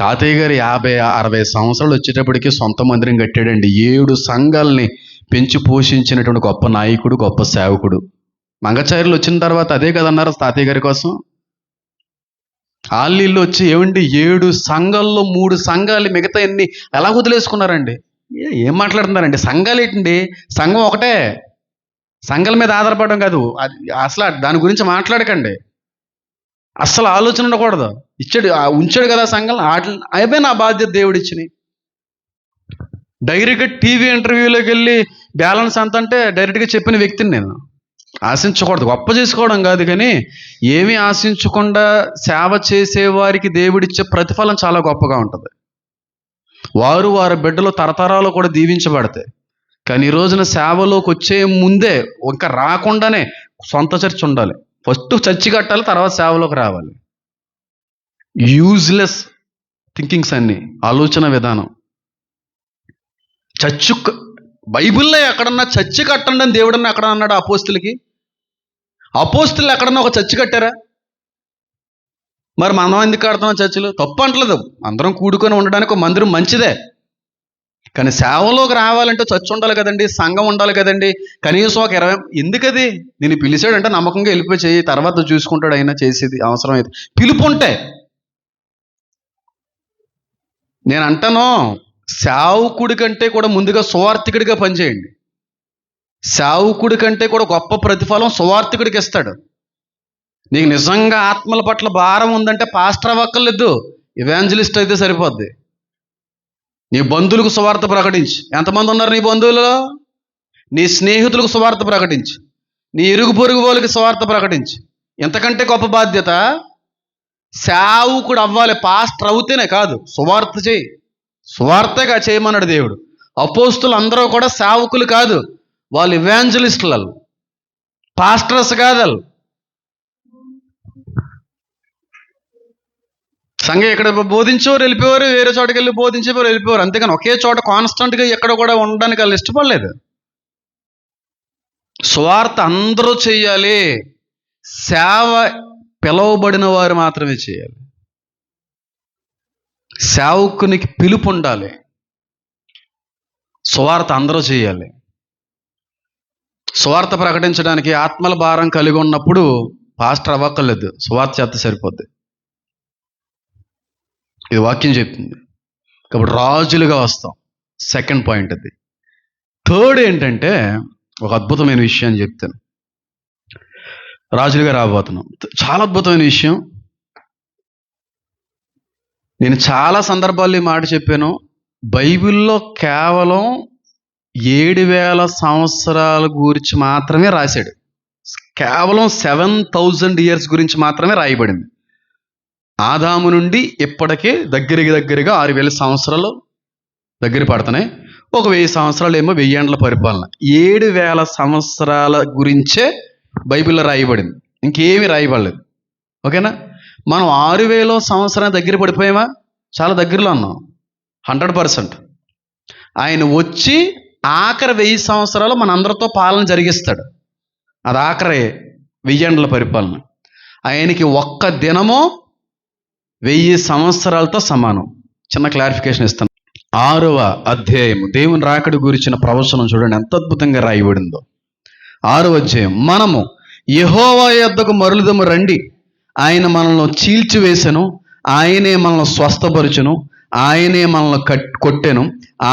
తాతయ్య గారు 50-60 సంవత్సరాలు వచ్చేటప్పటికి సొంత మందిరం కట్టాడండి. 7 సంఘాలని పెంచి పోషించినటువంటి గొప్ప నాయకుడు, గొప్ప సేవకుడు. మంగచార్యులు వచ్చిన తర్వాత అదే కదన్నారు తాతయ్య గారి కోసం. ఆళ్ళీళ్ళు వచ్చి ఏమండి 7 సంఘాల్లో 3 సంఘాలు మిగతా ఎన్ని ఎలా వదిలేసుకున్నారండి? ఏం మాట్లాడుతున్నారండి? సంఘాలు ఏంటండి? సంఘం ఒకటే. సంఘాల మీద ఆధారపడడం కాదు, అసలు దాని గురించి మాట్లాడకండి. అస్సలు ఆలోచన ఉండకూడదు. ఉంచాడు కదా సంఘం, అవే నా బాధ్యత దేవుడు ఇచ్చినాయి. డైరెక్ట్గా టీవీ ఇంటర్వ్యూలోకి వెళ్ళి బ్యాలెన్స్ అంత అంటే డైరెక్ట్గా చెప్పిన వ్యక్తిని నేను. ఆశించకూడదు, గొప్ప చేసుకోవడం కాదు, కానీ ఏమీ ఆశించకుండా సేవ చేసేవారికి దేవుడిచ్చే ప్రతిఫలం చాలా గొప్పగా ఉంటుంది. వారి బిడ్డలు తరతరాలు కూడా దీవించబడతాయి. కానీ ఈ రోజున సేవలోకి వచ్చే ముందే ఇంకా రాకుండానే సొంత చర్చ్ ఉండాలి. ఫస్ట్ చర్చి కట్టాలి, తర్వాత సేవలోకి రావాలి. యూజ్లెస్ థింకింగ్స్ అన్నీ, ఆలోచన విధానం. చర్చ్ బైబిల్లో ఎక్కడన్నా చర్చి కట్టండి అని దేవుడన్నా ఎక్కడ అన్నాడు అపోస్తులకి? అపోస్తులు ఎక్కడన్నా ఒక చర్చి కట్టారా? మరి మనం ఎందుకు కడుతున్నాం చర్చిలు? తప్పు అంటలేదు, అందరం కూడుకొని ఉండడానికి ఒక మందిరం మంచిదే. కానీ సేవలోకి రావాలంటే చర్చ్ ఉండాలి కదండి, సంఘం ఉండాలి కదండి, కనీసం ఒక 20. ఎందుకది? నేను పిలిచాడంటే నమ్మకంగా వెళ్ళిపోయి చేయి, తర్వాత చూసుకుంటాడు అయినా చేసేది అవసరమైతే. పిలుపు ఉంటే నేను అంటాను, సేవకుడి కంటే కూడా ముందుగా సువార్థికుడిగా పనిచేయండి. సేవకుడి కంటే కూడా గొప్ప ప్రతిఫలం సువార్థికుడికి ఇస్తాడు. నీకు నిజంగా ఆత్మల పట్ల భారం ఉందంటే పాస్టర్ అవ్వక్కర్లేదు, ఇవాంజలిస్ట్ అయితే సరిపోద్ది. నీ బంధువులకు సువార్త ప్రకటించు. ఎంతమంది ఉన్నారు నీ బంధువులలో? నీ స్నేహితులకు సువార్త ప్రకటించు. నీ ఇరుగు పొరుగు వాళ్ళకి సువార్త ప్రకటించు. ఎంతకంటే గొప్ప బాధ్యత? సేవకుడు అవ్వాలి. పాస్టర్ అవుతేనే కాదు, సువార్త చేయి. సువార్తగా చేయమన్నాడు దేవుడు. అపోస్తులు అందరూ కూడా సేవకులు కాదు, వాళ్ళు ఇవాంజలిస్టులు, పాస్టర్స్ కాదు. వాళ్ళు సంఘం ఎక్కడ బోధించేవారు వెళ్ళిపోయారు, వేరే చోటకి వెళ్ళి బోధించేవారు వెళ్ళిపోయారు. అంతేగాని ఒకే చోట కాన్స్టెంట్గా ఎక్కడ కూడా ఉండడానికి వాళ్ళు ఇష్టపడలేదు. సువార్త అందరూ చెయ్యాలి, సేవ పిలువబడిన వారు మాత్రమే చేయాలి. సేవకునికి పిలుపు ఉండాలి, సువార్త అందరూ చేయాలి. సువార్త ప్రకటించడానికి ఆత్మల భారం కలిగి ఉన్నప్పుడు పాస్టర్ అవ్వక్కర్లేదు, సువార్త చేత సరిపోద్ది. ఇది వాక్యం చెప్తుంది. కాబట్టి రాజులుగా వస్తాం. సెకండ్ పాయింట్ అది. థర్డ్ ఏంటంటే ఒక అద్భుతమైన విషయాన్ని చెప్తాను. రాజులుగా రాబోతున్నాం. చాలా అద్భుతమైన విషయం. నేను చాలా సందర్భాల్లో ఈ మాట చెప్పాను. బైబిల్లో కేవలం 7,000 సంవత్సరాల గురించి మాత్రమే రాశాడు. కేవలం 7,000 years గురించి మాత్రమే రాయబడింది. ఆదాము నుండి ఇప్పటికే దగ్గరగా 6,000 సంవత్సరాలు దగ్గర పడుతున్నాయి. ఒక 1000 సంవత్సరాలు ఏమో 1000 ఏండ్ల పరిపాలన. 7,000 సంవత్సరాల గురించే బైబిల్లో రాయబడింది, ఇంకేమీ రాయబడలేదు. ఓకేనా? మనం 6,000 సంవత్సరాలు దగ్గర పడిపోయామా? చాలా దగ్గరలో ఉన్నాం, 100%. ఆయన వచ్చి ఆఖరి 1000 సంవత్సరాలు మన అందరితో పాలన జరిగిస్తాడు. అది ఆఖరి 1000 ఏండ్ల పరిపాలన. ఆయనకి ఒక్క దినము 1000 సంవత్సరాలతో సమానం. చిన్న క్లారిఫికేషన్ ఇస్తాను. 6వ అధ్యాయం దేవుని రాకడి గురించిన ప్రవచనం చూడండి ఎంత అద్భుతంగా రాయబడిందో. 6వ అధ్యాయం. మనము యెహోవా యొద్దకు మరలుదము రండి, ఆయన మనల్ని చీల్చివేసెను, ఆయనే మనల్ని స్వస్థపరచును, ఆయనే మనల్ని కొట్టెను,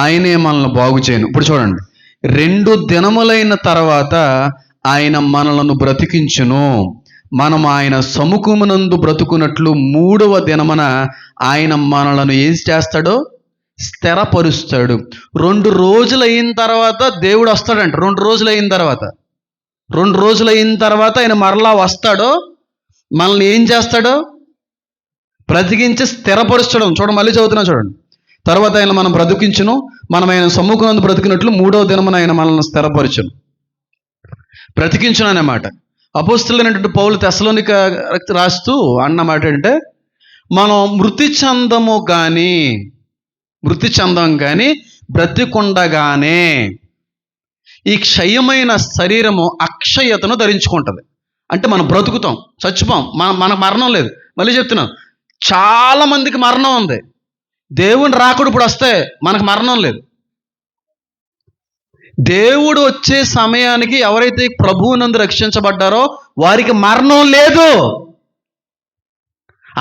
ఆయనే మనల్ని బాగు చేయను. ఇప్పుడు చూడండి, 2 దినములైన తర్వాత ఆయన మనలను బ్రతికించును, మనం ఆయన సముఖమునందు బ్రతుకున్నట్లు 3వ దినమున ఆయన మనలను ఏం చేస్తాడో స్థిరపరుస్తాడు. 2 రోజులు అయిన తర్వాత దేవుడు వస్తాడంట. 2 రోజులు అయిన తర్వాత ఆయన మరలా వస్తాడో మనల్ని ఏం చేస్తాడో బ్రతికించి స్థిరపరుస్తాడు. చూడండి, మళ్ళీ చదువుతున్నా చూడండి. తర్వాత ఆయన మనం బ్రతికించును, మనం ఆయన సముఖమునందు బ్రతికినట్లు 3వ దినమున ఆయన మనల్ని స్థిరపరచును. బ్రతికించును అన్నమాట. అపోస్తలుడైనటువంటి పౌలు తెస్సలోనిక రాస్తూ అన్నమాట అంటే, మనం మృతి చెందం కానీ బ్రతికుండగానే ఈ క్షయమైన శరీరము అక్షయతను ధరించుకుంటుంది. అంటే మనం బ్రతుకుతాం, చచ్చిపోం, మనకు మరణం లేదు. మళ్ళీ చెప్తున్నాం, చాలా మందికి మరణం ఉంది. దేవుని రాకుడు ఇప్పుడు వస్తే మనకు మరణం లేదు. దేవుడు వచ్చే సమయానికి ఎవరైతే ప్రభువునందు రక్షించబడ్డారో వారికి మరణం లేదు.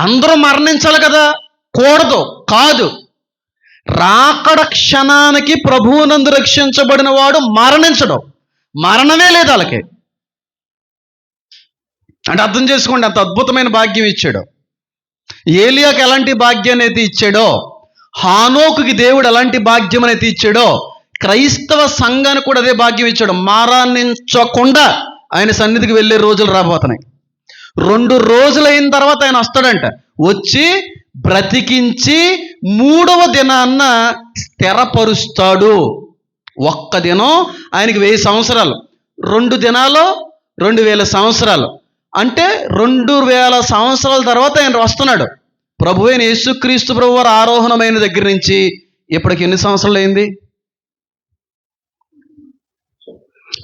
అందరూ మరణించాలి కదా? కూడదు, కాదు. రాకడ క్షణానికి ప్రభువునందు రక్షించబడిన వాడు మరణించడం, మరణమే లేదు వాళ్ళకి. అంటే అర్థం చేసుకోండి, అంత అద్భుతమైన భాగ్యం ఇచ్చాడు. ఏలియాకి ఎలాంటి భాగ్యాన్ని అయితే ఇచ్చాడో, హానోకుకి దేవుడు ఎలాంటి భాగ్యం అయితే ఇచ్చాడో, క్రైస్తవ సంఘానికి కూడా అదే భాగ్యం ఇచ్చాడు. మరణించకుండా ఆయన సన్నిధికి వెళ్ళే రోజులు రాబోతున్నాయి. 2 రోజులు అయిన తర్వాత ఆయన వస్తాడంట. వచ్చి బ్రతికించి 3వ దినాన్న స్థిరపరుస్తాడు. ఒక్క దినం ఆయనకి 1000 సంవత్సరాలు, 2 దినాలు 2000 సంవత్సరాలు. అంటే 2000 సంవత్సరాల తర్వాత ఆయన వస్తున్నాడు. ప్రభు అయిన యేసుక్రీస్తు ప్రభు వారు ఆరోహణమైన దగ్గర నుంచి ఇప్పటికి ఎన్ని సంవత్సరాలు అయింది?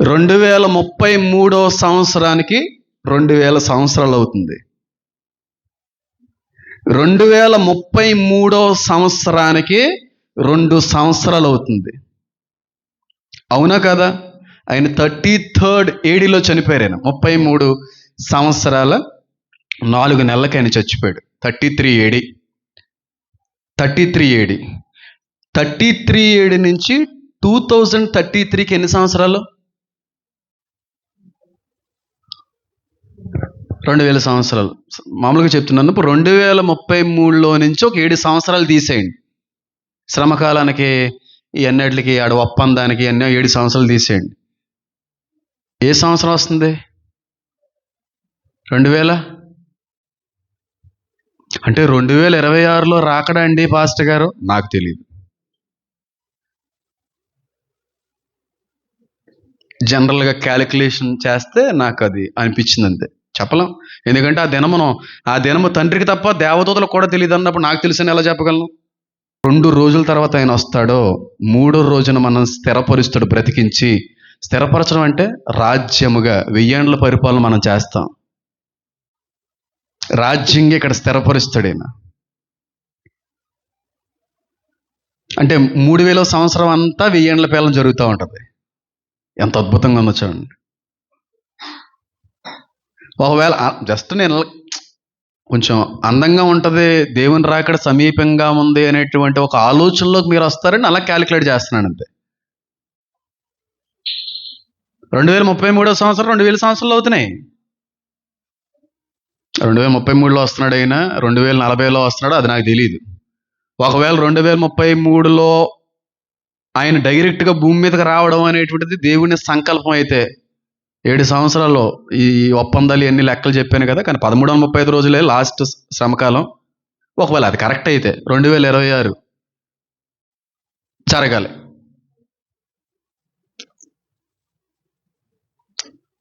2033వ సంవత్సరానికి 2000 సంవత్సరాలు అవుతుంది. 2033వ సంవత్సరానికి 2 సంవత్సరాలు అవుతుంది. అవునా కదా? ఆయన 33rd AD చనిపోయారు. ఆయన 33 సంవత్సరాల 4 నెలలకి ఆయన చచ్చిపోయాడు. 33 AD. 33 AD నుంచి 2033కి ఎన్ని సంవత్సరాలు? 2000 సంవత్సరాలు. మామూలుగా చెప్తున్నాను. ఇప్పుడు 2033లో నుంచి ఒక 7 సంవత్సరాలు తీసేయండి. శ్రమకాలానికి ఎన్నటికి ఆడ ఒప్పందానికి ఎన్నో 7 సంవత్సరాలు తీసేయండి. ఏ సంవత్సరం వస్తుంది? 2000. అంటే 2026లో రాకడా అండి పాస్టర్ గారు? నాకు తెలియదు. జనరల్గా క్యాలిక్యులేషన్ చేస్తే నాకు అది అనిపించింది, అంతే. చెప్పలేం. ఎందుకంటే ఆ దినము తండ్రికి తప్ప దేవదూతలకు కూడా తెలియదు అన్నప్పుడు నాకు తెలిసిన ఎలా చెప్పగలను? 2 రోజుల తర్వాత ఆయన వస్తాడో, 3వ రోజున మనం స్థిరపరుస్తాడు, బ్రతికించి. స్థిరపరచడం అంటే రాజ్యముగా 1000 ఏళ్ల పరిపాలన మనం చేస్తాం. రాజ్యంగా ఇక్కడ స్థిరపరుస్తాడు ఆయన. అంటే 3000వ సంవత్సరం అంతా 1000 ఏళ్ల పాలన జరుగుతూ ఉంటుంది. ఎంత అద్భుతంగా ఉందో చూడండి. ఒకవేళ జస్ట్ నేను కొంచెం అందంగా ఉంటుంది, దేవుని రాకడ సమీపంగా ఉంది అనేటువంటి ఒక ఆలోచనలోకి మీరు వస్తారని అలా క్యాలిక్యులేట్ చేస్తున్నాను, అంతే. 2033వ సంవత్సరం 2000 సంవత్సరాలు అవుతున్నాయి. 2033లో వస్తున్నాడు ఆయన, 2040లో వస్తున్నాడు, అది నాకు తెలియదు. ఒకవేళ 2033లో ఆయన డైరెక్ట్గా భూమి మీదకి రావడం అనేటువంటిది దేవుని సంకల్పం అయితే 7 సంవత్సరాల్లో ఈ ఒప్పందాలు ఎన్ని లెక్కలు చెప్పాను కదా, కానీ 1335 రోజులే లాస్ట్ శ్రమకాలం. ఒకవేళ అది కరెక్ట్ అయితే 2026 జరగాలి.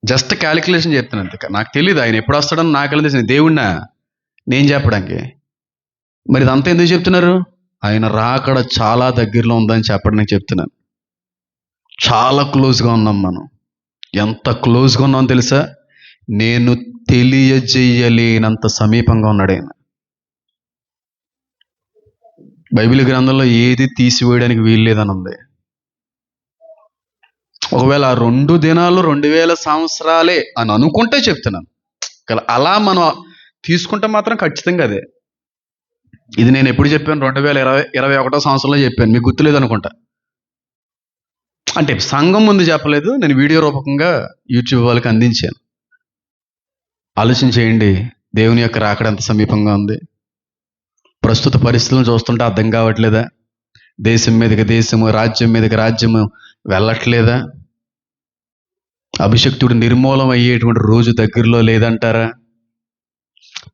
జస్ట్ క్యాలిక్యులేషన్ చెప్తాను, అంతే. నాకు తెలియదు ఆయన ఎప్పుడు వస్తాడని. నాకు తెలిసింది దేవుడినా నేను చెప్పడానికి. మరి ఇదంతా ఎందుకు చెప్తున్నారు? ఆయన రాకడ చాలా దగ్గరలో ఉందని చెప్పడానికి చెప్తున్నాను. చాలా క్లోజ్గా ఉన్నాం మనం. ఎంత క్లోజ్గా ఉన్నామో తెలుసా? నేను తెలియజేయలేనంత సమీపంగా ఉన్నాడు ఆయన. బైబిల్ గ్రంథంలో ఏది తీసివేయడానికి వీల్లేదని ఉంది. ఒకవేళ ఆ 2 దినాలు 2000 సంవత్సరాలే అని అనుకుంటే చెప్తున్నాను. అలా మనం తీసుకుంటే మాత్రం ఖచ్చితంగా అదే. ఇది నేను ఎప్పుడు చెప్పాను? 2021వ సంవత్సరంలో చెప్పాను, మీకు గుర్తులేదు అనుకుంటా. అంటే సంఘం ముందు చెప్పలేదు, నేను వీడియో రూపకంగా యూట్యూబ్ వాళ్ళకి అందించాను. ఆలోచన చేయండి, దేవుని యొక్క రాకడ ఎంత సమీపంగా ఉంది. ప్రస్తుత పరిస్థితులను చూస్తుంటే అర్థం కావట్లేదా? దేశం మీదకి దేశము, రాజ్యం మీదకి రాజ్యము వెళ్ళట్లేదా? అభిషక్తుడు నిర్మూలం అయ్యేటువంటి రోజు దగ్గరలో లేదంటారా?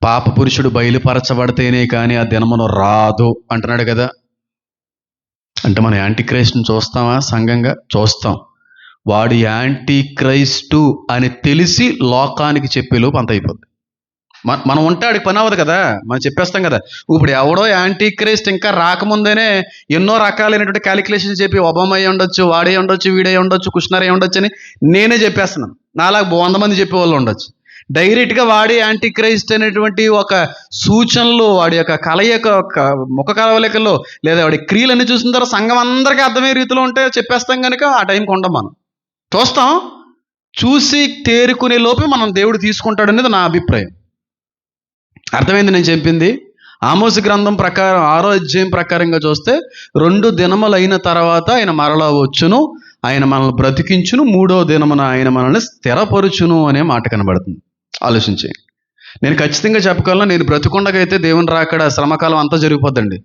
పాప పురుషుడు బయలుపరచబడితేనే కానీ ఆ దినమును రాదు అంటున్నాడు కదా. అంటే మనం యాంటీ క్రైస్ట్ని చూస్తామా? సంఘంగా చూస్తాం. వాడు యాంటీ క్రైస్టు అని తెలిసి లోకానికి చెప్పేలోపు అంత అయిపోద్ది. మనం ఉంటే ఆడికి పని అవ్వదు కదా, మనం చెప్పేస్తాం కదా. ఇప్పుడు ఎవడో యాంటీ క్రైస్ట్ ఇంకా రాకముందేనే ఎన్నో రకాలైనటువంటి క్యాలిక్యులేషన్స్ చెప్పి ఒబామా అయ్యి ఉండొచ్చు, వాడే ఉండొచ్చు, వీడే ఉండొచ్చు, కుష్నర్ అయ్యి ఉండొచ్చు అని నేనే చెప్పేస్తున్నాను. నాలాగా 100 మంది చెప్పేవాళ్ళు ఉండొచ్చు. డైరెక్ట్గా వాడి యాంటీ క్రైస్ట్ అనేటువంటి ఒక సూచనలు, వాడి యొక్క కలయిక, ముఖ కలవలికల్లో లేదా వాడి క్రియలన్నీ చూసిన తర్వాత సంఘం అందరికీ అర్థమయ్యే రీతిలో ఉంటే చెప్పేస్తాం కనుక ఆ టైంకి ఉండం. మనం చూస్తాం, చూసి తేరుకునే లోపే మనం దేవుడు తీసుకుంటాడు అనేది నా అభిప్రాయం. అర్థమైంది నేను చెప్పింది? ఆమోసు గ్రంథం ప్రకారం 6వ అధ్యాయం ప్రకారంగా చూస్తే 2 దినములు అయిన తర్వాత ఆయన మరలా వచ్చును, ఆయన మనల్ని బ్రతికించును, 3వ దినమున ఆయన మనల్ని స్థిరపరుచును అనే మాట కనబడుతుంది. ఆలోచించి నేను ఖచ్చితంగా చెప్పగలను, నేను బ్రతుకుండగైతే దేవుని రాకడ శ్రమకాలం అంతా జరిగిపోద్దండి.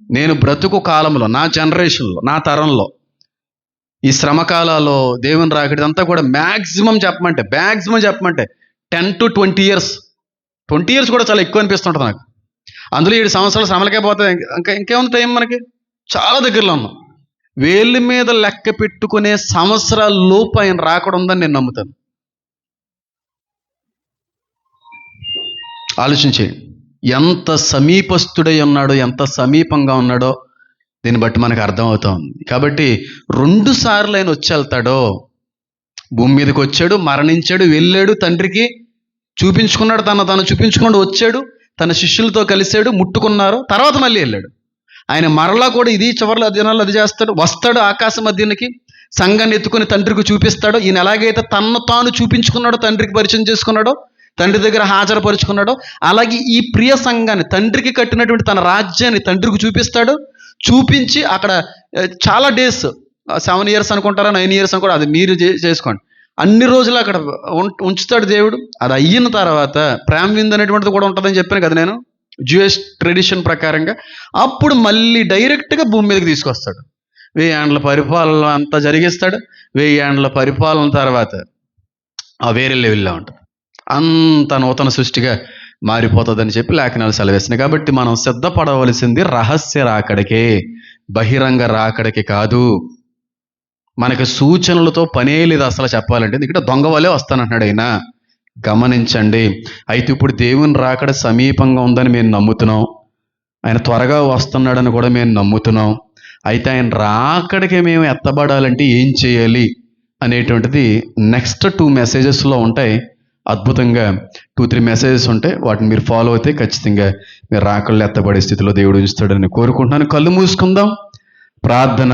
నేను బ్రతుకు కాలంలో, నా జనరేషన్లో, నా తరంలో ఈ శ్రమకాలాల్లో దేవుని రాకడంతా కూడా మ్యాక్సిమం చెప్పమంటే 10 to 20 years. 20 years కూడా చాలా ఎక్కువ అనిపిస్తుంటుంది నాకు. అందులో 7 సంవత్సరాలు శ్రమలకే పోతుంది. ఇంకేముంది టైం మనకి? చాలా దగ్గరలో ఉన్నాం. వేళ్ళ మీద లెక్క పెట్టుకునే సంవత్సరాల లోపు ఆయన రాకడ ఉందని నేను నమ్ముతాను. ఆలోచించేయండి, ఎంత సమీపస్తుడై ఉన్నాడో, ఎంత సమీపంగా ఉన్నాడో దీన్ని బట్టి మనకు అర్థమవుతా ఉంది. కాబట్టి 2 సార్లు ఆయన వచ్చి వెళ్తాడో. భూమి మీదకి వచ్చాడు, మరణించాడు, వెళ్ళాడు, తండ్రికి చూపించుకున్నాడు, తను చూపించుకున్నాడు, వచ్చాడు, తన శిష్యులతో కలిశాడు, ముట్టుకున్నారు, తర్వాత మళ్ళీ వెళ్ళాడు. ఆయన మరలా కూడా ఇది చివరిలో దినాల్లో అది చేస్తాడు. వస్తాడు ఆకాశ మధ్యానికి, సంఘాన్ని ఎత్తుకుని తండ్రికి చూపిస్తాడు. ఈయన ఎలాగైతే తన్ను తాను చూపించుకున్నాడో, తండ్రికి పరిచయం చేసుకున్నాడో, తండ్రి దగ్గర హాజరుపరుచుకున్నాడో, అలాగే ఈ ప్రియ సంఘాన్ని, తండ్రికి కట్టినటువంటి తన రాజ్యాన్ని తండ్రికి చూపిస్తాడు. చూపించి అక్కడ చాలా డేస్, 7 years అనుకుంటారా, 9 years అనుకుంటారా, అది మీరు చేసుకోండి, అన్ని రోజులు అక్కడ ఉంచుతాడు దేవుడు. అది అయిన తర్వాత ప్రేమ విందు అనేటువంటిది కూడా ఉంటుందని చెప్పాను కదా నేను, జ్యూయిష్ ట్రెడిషన్ ప్రకారంగా. అప్పుడు మళ్ళీ డైరెక్ట్గా భూమి మీదకి తీసుకొస్తాడు. 1000 ఏండ్ల పరిపాలన అంతా జరిగిస్తాడు. 1000 ఏండ్ల పరిపాలన తర్వాత ఆ వేరే లెవెల్లో ఉంటుంది, అంత నూతన సృష్టిగా మారిపోతుందని చెప్పి లేఖనాలు సెలవేస్తున్నాయి. కాబట్టి మనం సిద్ధపడవలసింది రహస్య రాకడికే, బహిరంగ రాకడికి కాదు. మనకి సూచనలతో పనే లేదు అసలు చెప్పాలంటే. ఎందుకంటే దొంగ వలే వస్తానంటున్నాడు ఆయన. గమనించండి. అయితే ఇప్పుడు దేవుని రాకడ సమీపంగా ఉందని మేము నమ్ముతున్నాం, ఆయన త్వరగా వస్తున్నాడని కూడా మేము నమ్ముతున్నాం. అయితే ఆయన రాకడికి మేము ఎత్తబడాలంటే ఏం చేయాలి అనేటువంటిది నెక్స్ట్ 2 messagesలో ఉంటాయి. అద్భుతంగా 2-3 messages ఉంటాయి. వాటిని మీరు ఫాలో అయితే ఖచ్చితంగా మీరు రాకడలో ఎత్తబడే స్థితిలో దేవుడు ఉంచుతాడని కోరుకుంటున్నాను. కళ్ళు మూసుకుందాం, ప్రార్థన.